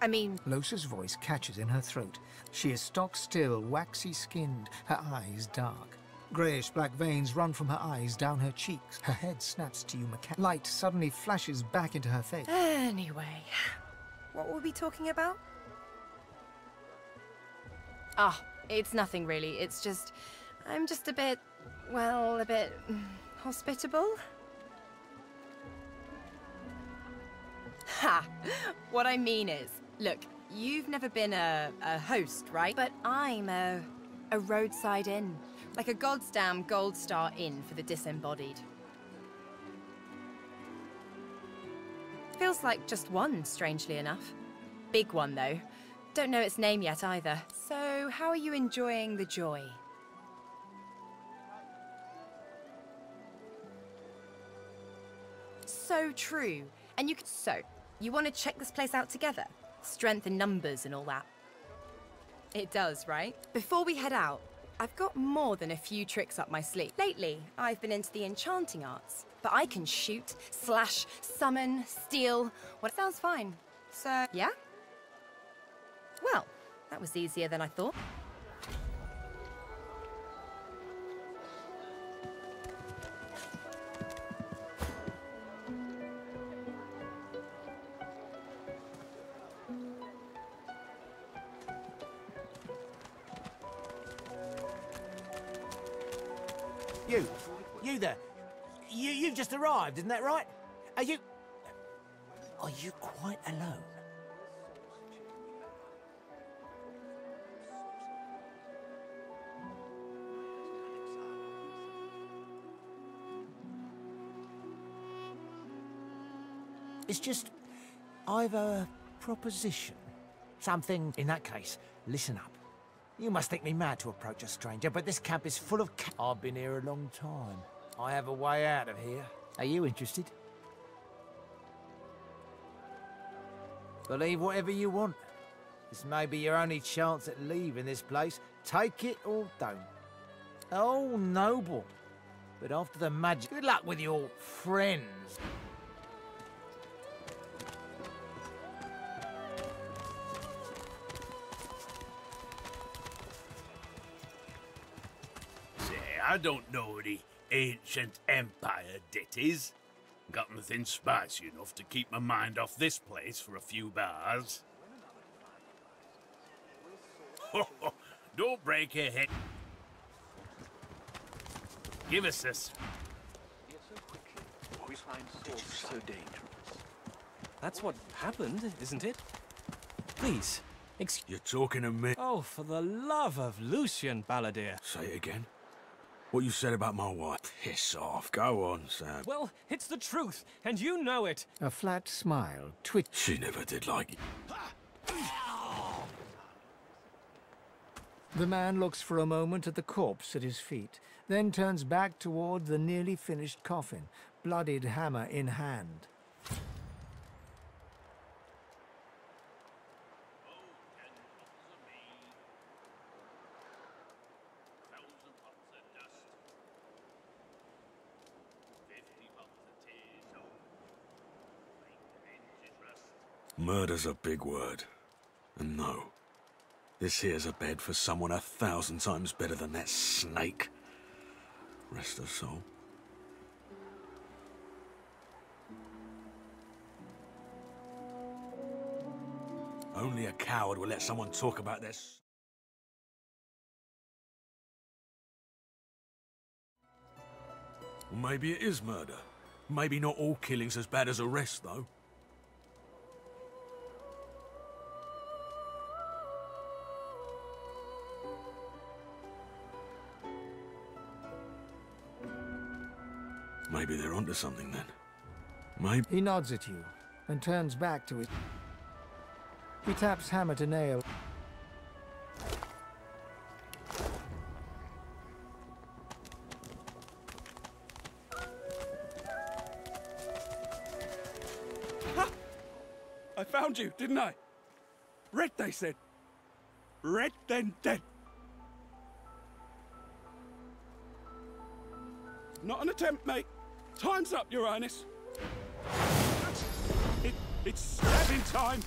I mean... Losa's voice catches in her throat. She is stock-still, waxy-skinned, her eyes dark. Greyish-black veins run from her eyes down her cheeks. Her head snaps to you mechanically. Light suddenly flashes back into her face. Anyway, what were we talking about? Ah, it's nothing really. It's just... I'm just a bit... well, a bit... hospitable? Ha! What I mean is, look, you've never been a host, right? But I'm a roadside inn. Like a goddamn gold star inn for the disembodied. Feels like just one, strangely enough. Big one, though. Don't know its name yet, either. So, how are you enjoying the joy? So true. And you could... So, you want to check this place out together? Strength in numbers and all that. It does, right? Before we head out, I've got more than a few tricks up my sleeve. Lately, I've been into the enchanting arts, but I can shoot, slash, summon, steal. What sounds fine. So, yeah? Well, that was easier than I thought. You there. You've just arrived, isn't that right? Are you quite alone? It's just, I've a proposition. Something, in that case, listen up. You must think me mad to approach a stranger, but this camp is full of I've been here a long time. I have a way out of here. Are you interested? Believe whatever you want. This may be your only chance at leaving this place. Take it or don't. Oh, noble. But after the magic... Good luck with your friends. I don't know the ancient empire, that is. Got nothing spicy enough to keep my mind off this place for a few bars. Don't break your head. Give us this. Always find source so dangerous. That's what happened, isn't it? Please, You're talking to me? Oh, for the love of Lucian, Balladeer. Say it again. What you said about my wife. Piss off. Go on, Sam. Well, it's the truth, and you know it. A flat smile twitches. She never did like it. The man looks for a moment at the corpse at his feet, then turns back toward the nearly finished coffin, bloodied hammer in hand. Murder's a big word. And no, this here's a bed for someone 1,000 times better than that snake. Rest her soul. Only a coward will let someone talk about this. Well, maybe it is murder. Maybe not all killing's as bad as arrest, though. Maybe they're onto something then. Maybe... He nods at you and turns back to it. He taps hammer to nail. Ha! I found you, didn't I? Red, they said. Red, then dead. Not an attempt, mate. Time's up, Your Highness. It's stabbing time.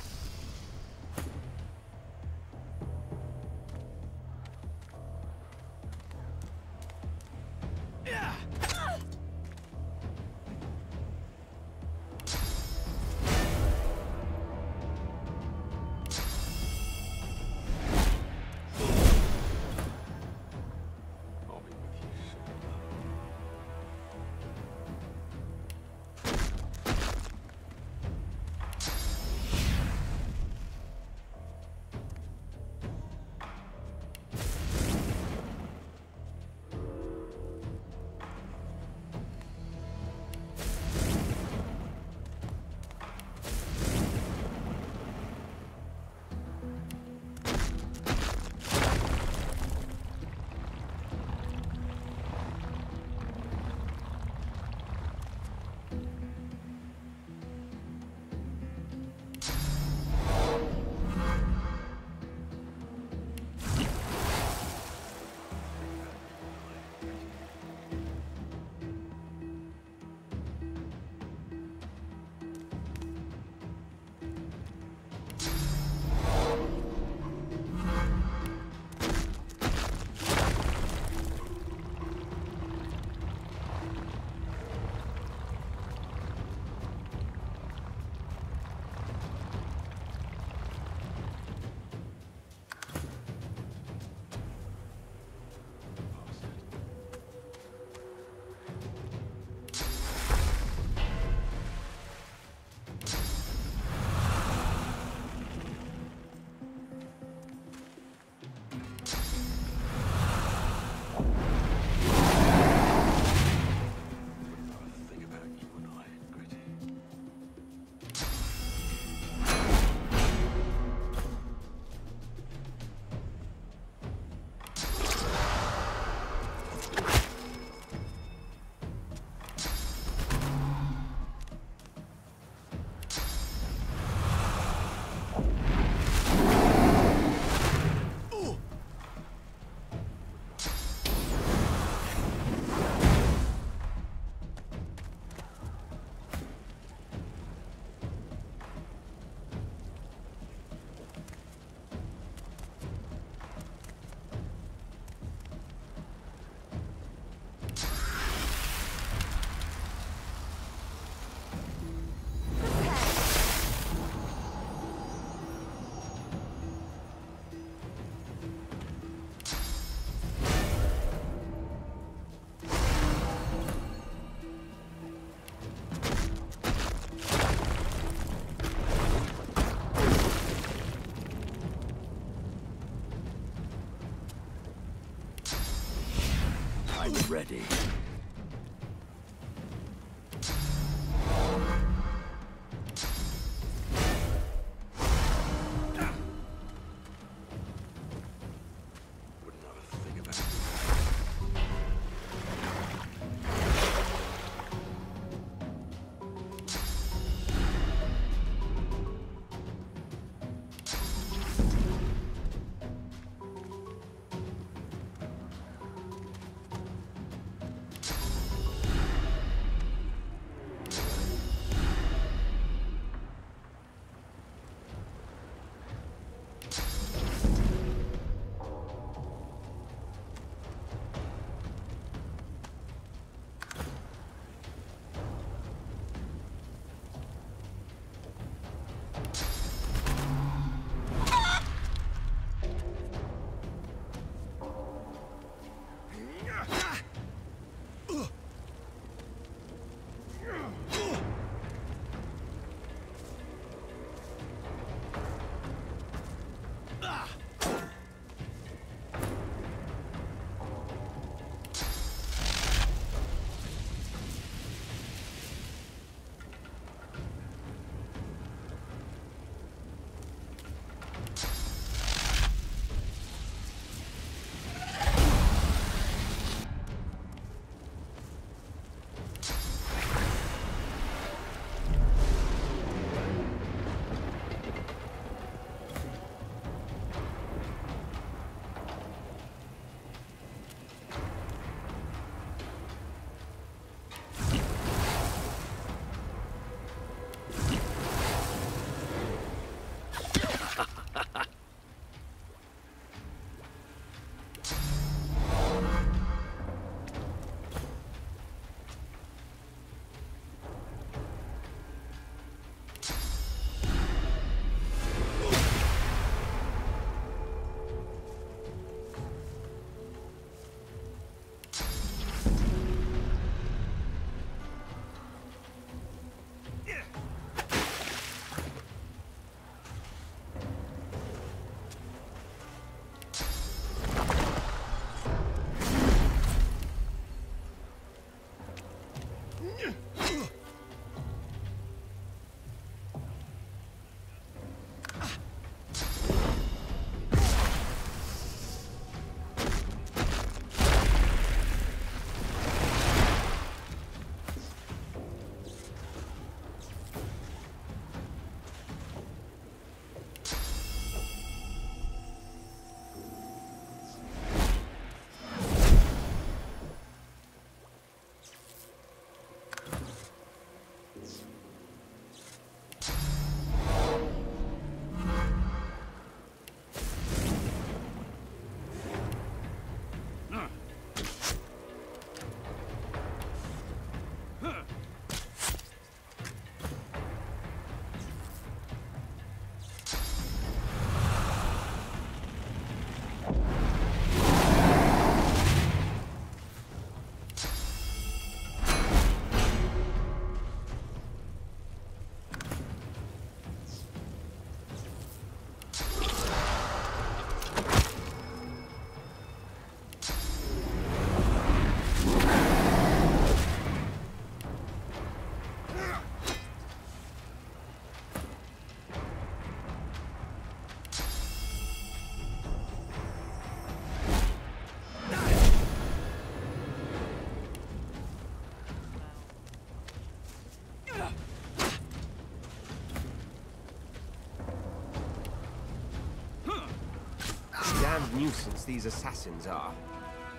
damned nuisance these assassins are.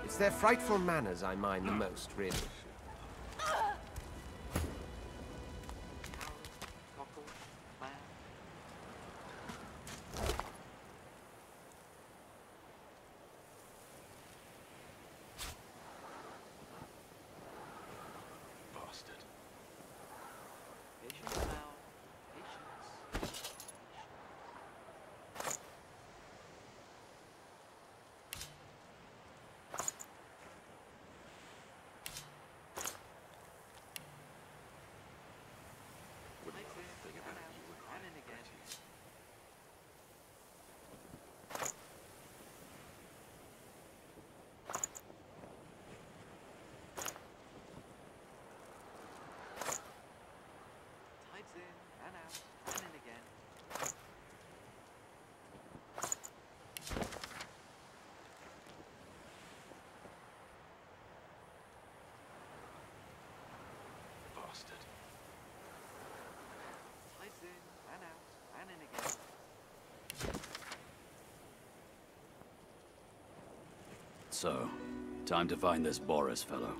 It's their frightful manners I mind the most, really. So, time to find this Boris fellow.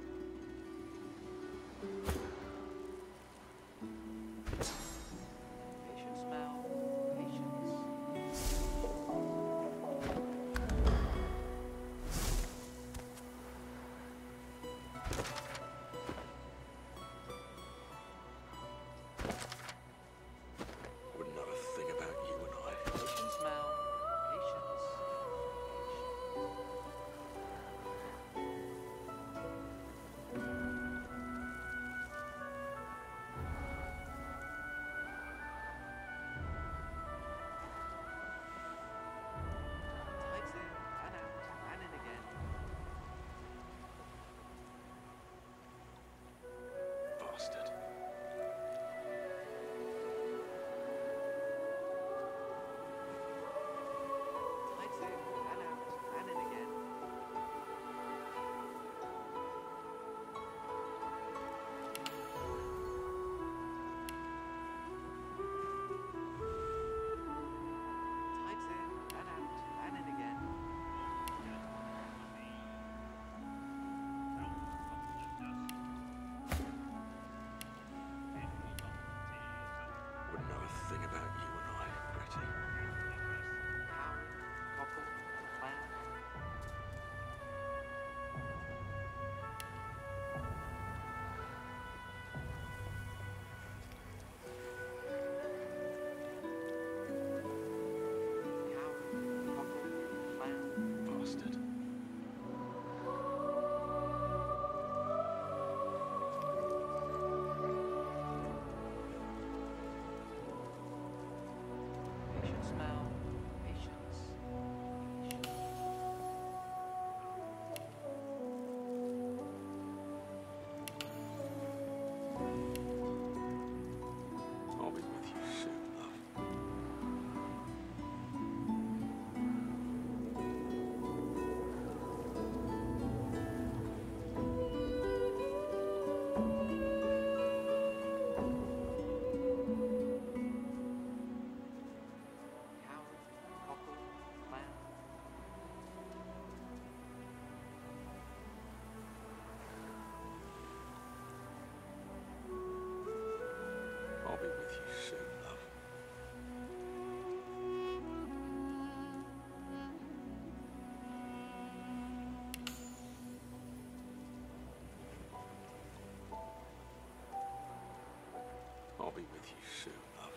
I'll be with you soon, love.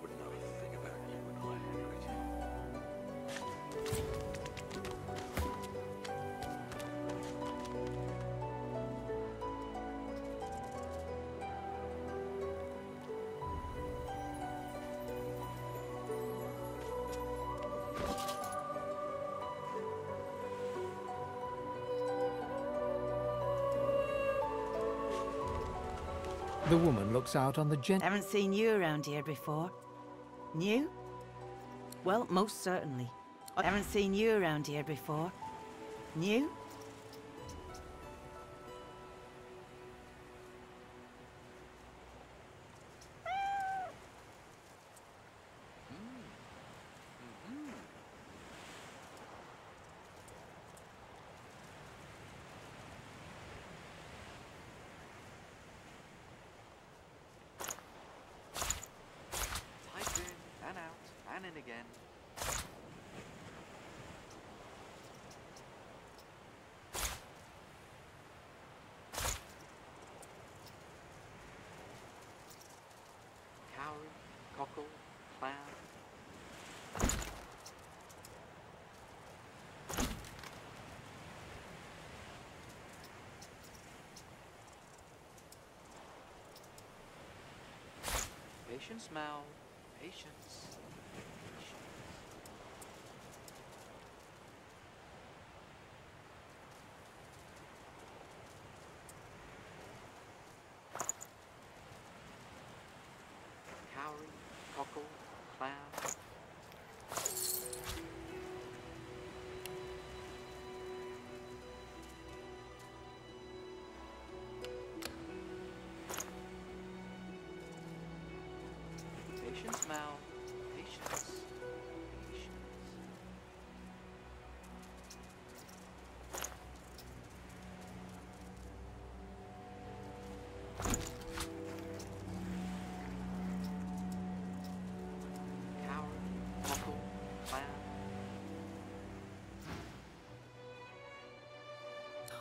Wouldn't know a thing about you and I, The woman looks out on the Haven't seen you around here before. New? Well, most certainly. I haven't seen you around here before. New? Tight in and out and in again. Cowrie, cockle, clam. Patience, Mal. Patience. Cowrie, cockle, clam. Patience, Mal. Patience.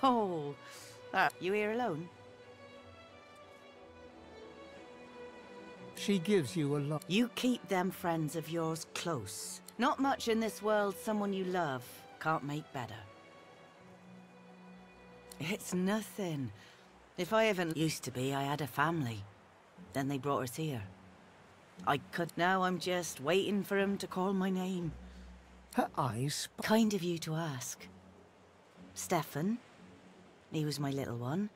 Oh, you here alone? She gives you a lot. You keep them friends of yours close. Not much in this world someone you love can't make better. It's nothing. If I haven't used to be, I had a family. Then they brought us here. I could. Now I'm just waiting for him to call my name. Her eyes. Kind of you to ask. Stefan. He was my little one.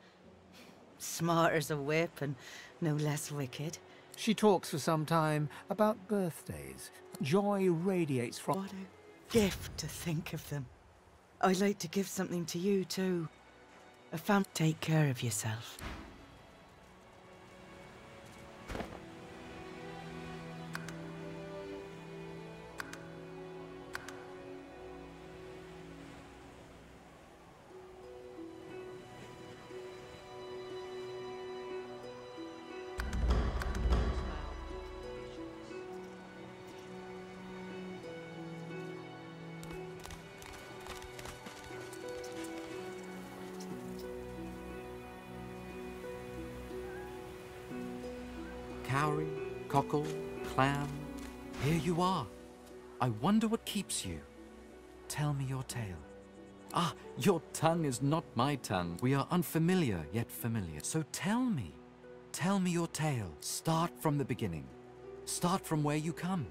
Smart as a whip and no less wicked. She talks for some time about birthdays. Joy radiates from... What a gift to think of them. I'd like to give something to you too. A fam. Take care of yourself. Cowrie, cockle, clam, here you are. I wonder what keeps you. Tell me your tale. Ah, your tongue is not my tongue. We are unfamiliar, yet familiar. So tell me your tale. Start from the beginning. Start from where you come.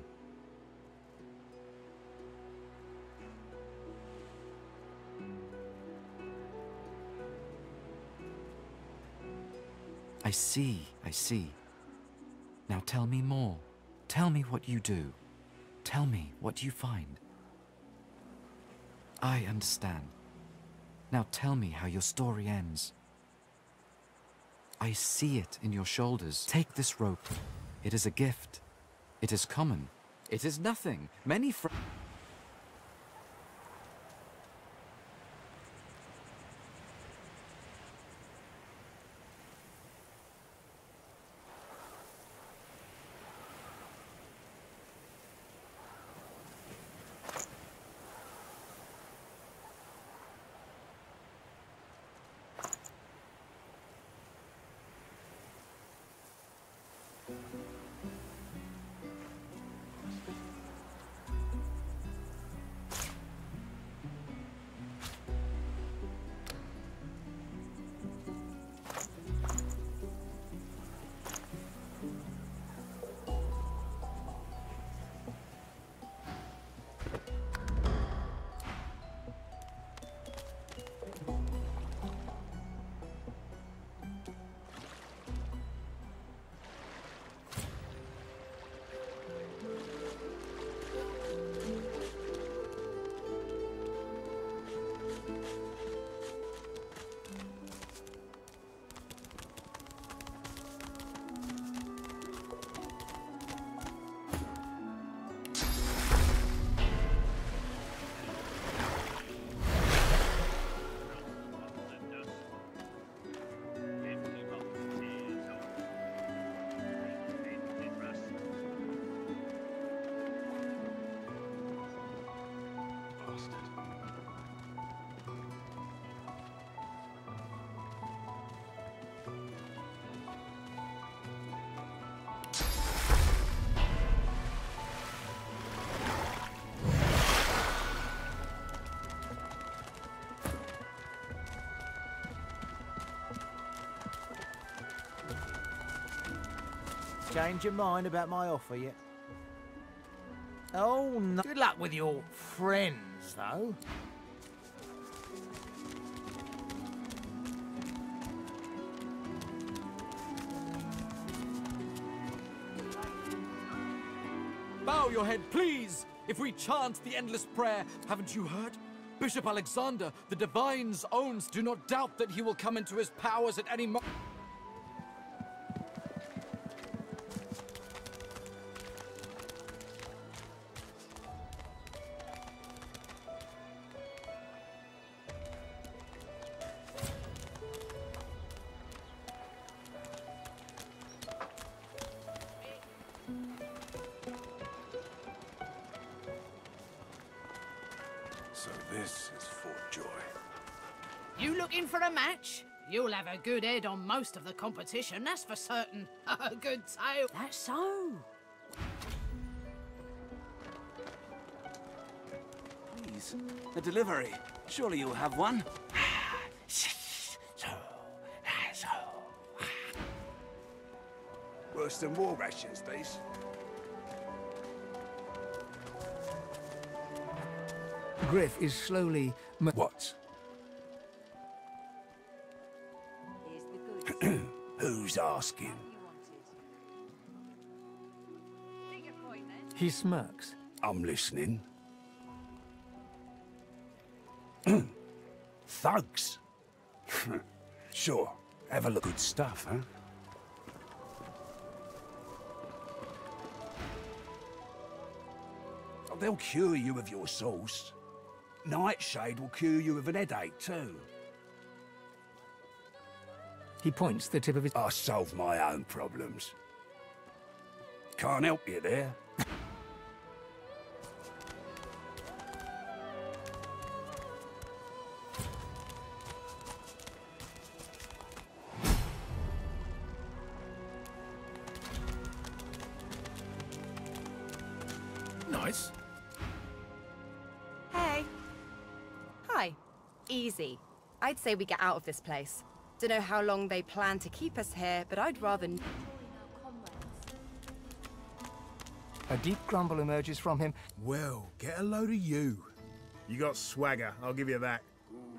I see. Now tell me more. Tell me what you do. Tell me what you find. I understand. Now tell me how your story ends. I see it in your shoulders. Take this rope. It is a gift. It is common. It is nothing. Many Change your mind about my offer yet? Oh, no. Good luck with your friends, though. Bow your head, please! If we chant the endless prayer, haven't you heard? Bishop Alexander, the Divine's owns, do not doubt that he will come into his powers at any moment. So this is Fort Joy. You looking for a match? You'll have a good head on most of the competition, that's for certain. A good tale. That's so. Please, a delivery. Surely you'll have one. Worse than war rations, these. Griff is slowly... What? Who's asking? He smirks. I'm listening. Thugs? Sure. Have a look. Good stuff, huh? Oh, they'll cure you of your sauce. Nightshade will cure you of an headache, too. He points the tip of his... I solve my own problems. Can't help you there. Nice. Hey. Hi. Easy. I'd say we get out of this place. Don't know how long they plan to keep us here, but I'd rather... A deep grumble emerges from him. Well, get a load of you. You got swagger, I'll give you that.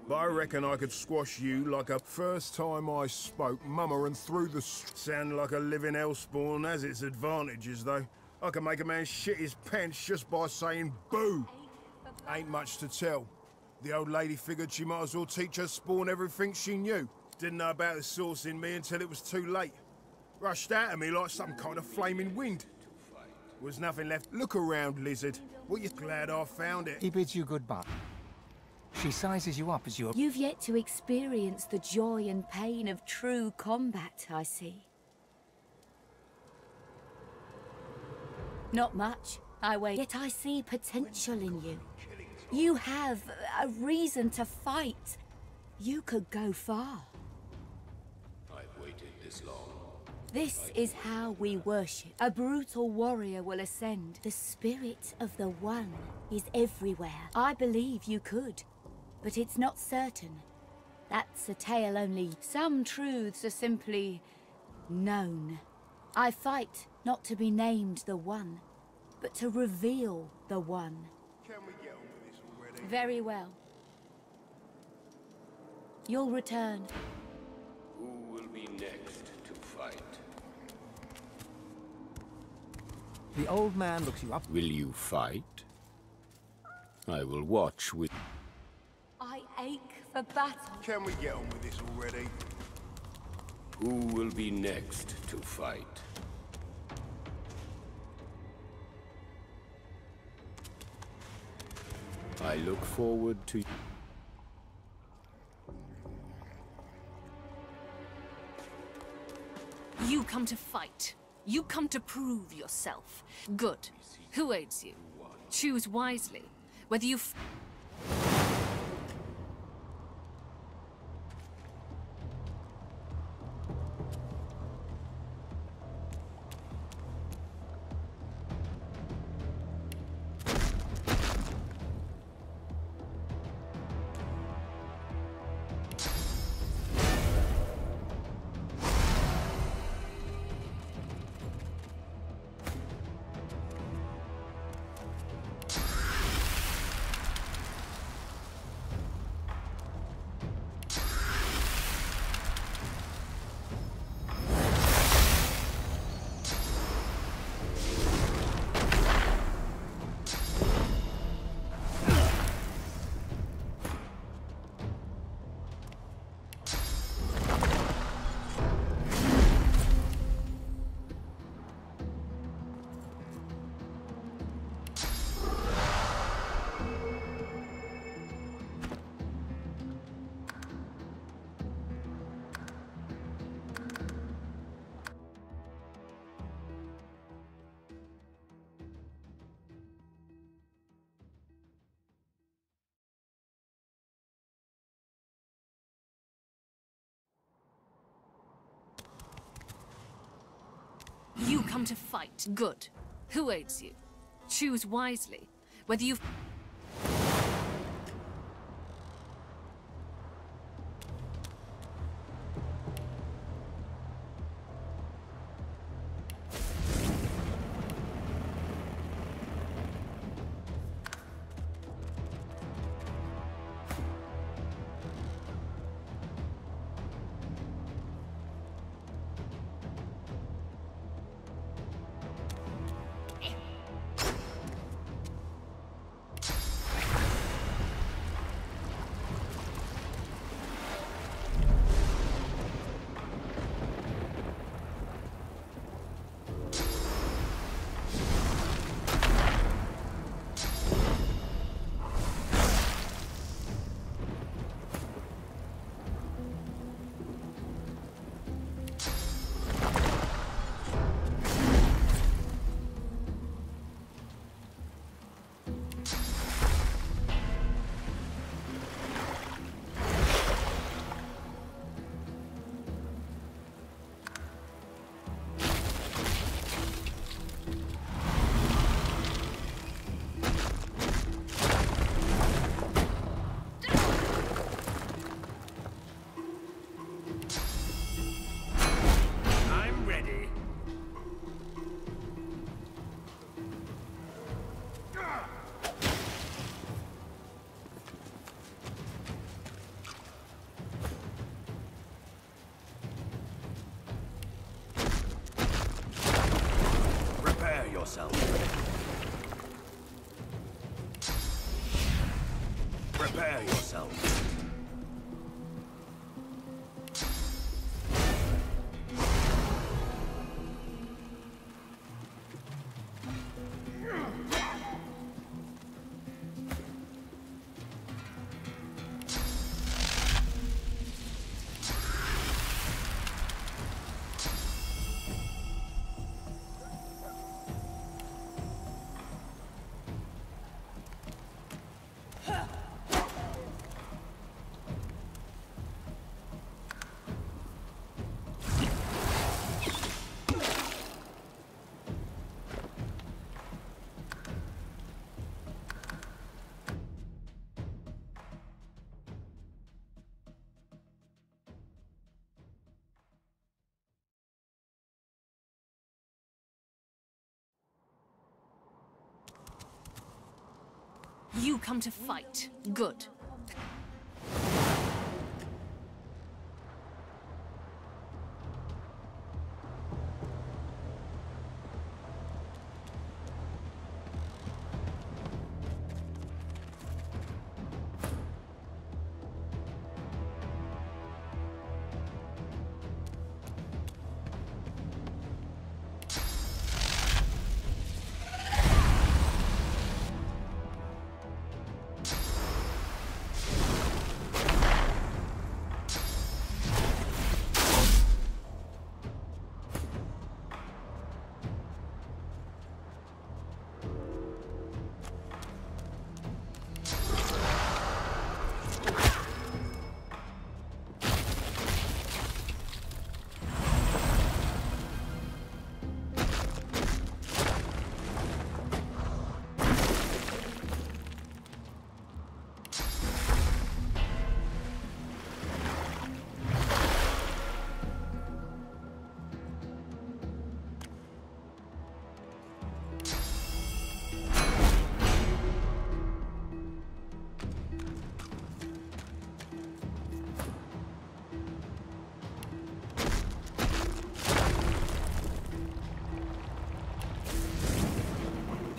But I reckon I could squash you like a first time I spoke mummer and through the... Sound like a living hellspawn has its advantages, though. I can make a man shit his pants just by saying boo. Ain't much to tell. The old lady figured she might as well teach her spawn everything she knew. Didn't know about the sauce in me until it was too late. Rushed out of me like some kind of flaming wind. Was nothing left. Look around, lizard. What you glad I found it? He bids you goodbye. She sizes you up as you... You've yet to experience the joy and pain of true combat, I see. Not much. I wait. Yet I see potential in you. You have a reason to fight. You could go far. I've waited this long. This is how we worship. A brutal warrior will ascend. The spirit of the One is everywhere. I believe you could, but it's not certain. That's a tale only. Some truths are simply known. I fight not to be named the One, but to reveal the One. Can we get on with this already? Very well. You'll return. Who will be next to fight? The old man looks you up. Will you fight? I will watch with... I ache for battle. Can we get on with this already? Who will be next to fight? I look forward to... You come to fight. You come to prove yourself. Good. Who aids you? Choose wisely. Whether you... come to fight. Good. Who aids you? Choose wisely. Whether you've... yourself. Prepare yourself. You come to fight. Good.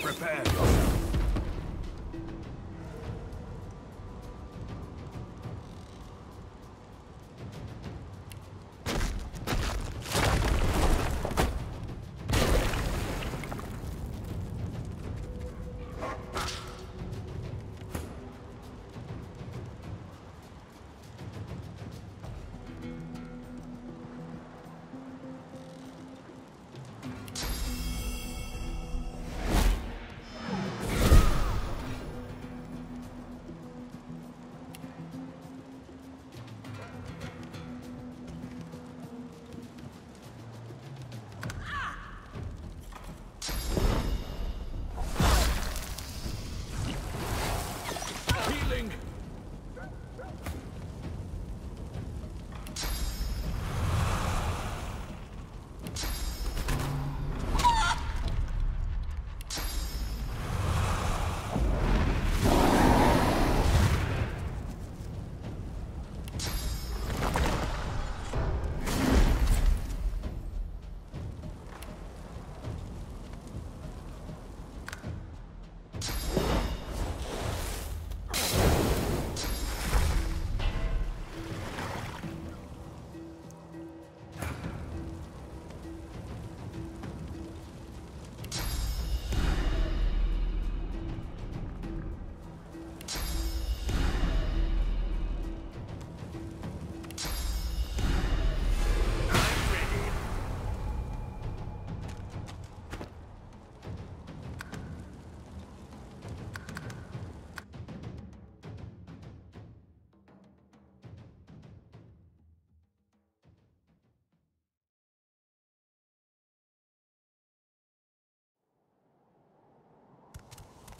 Prepare yourself.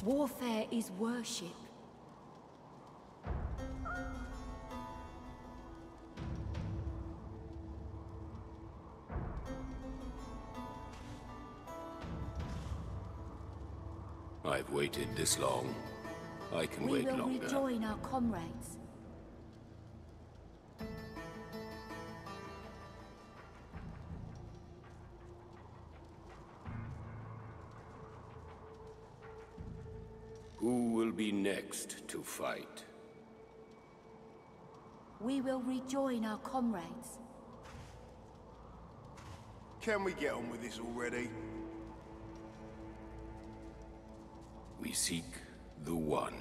Warfare is worship. I've waited this long. I can We wait will longer. rejoin our comrades. Who will be next to fight? We will rejoin our comrades. Can we get on with this already? We seek the One.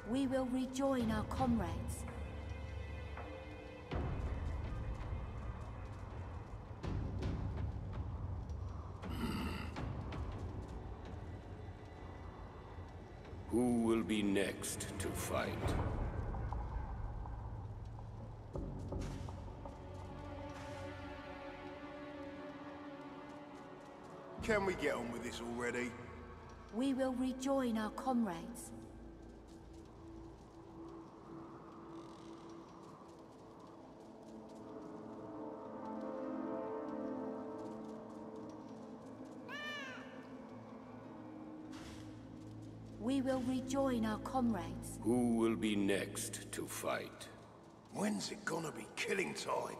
We will rejoin our comrades. Who will be next to fight? Can we get on with this already? We will rejoin our comrades. We will rejoin our comrades. Who will be next to fight? When's it gonna be killing time?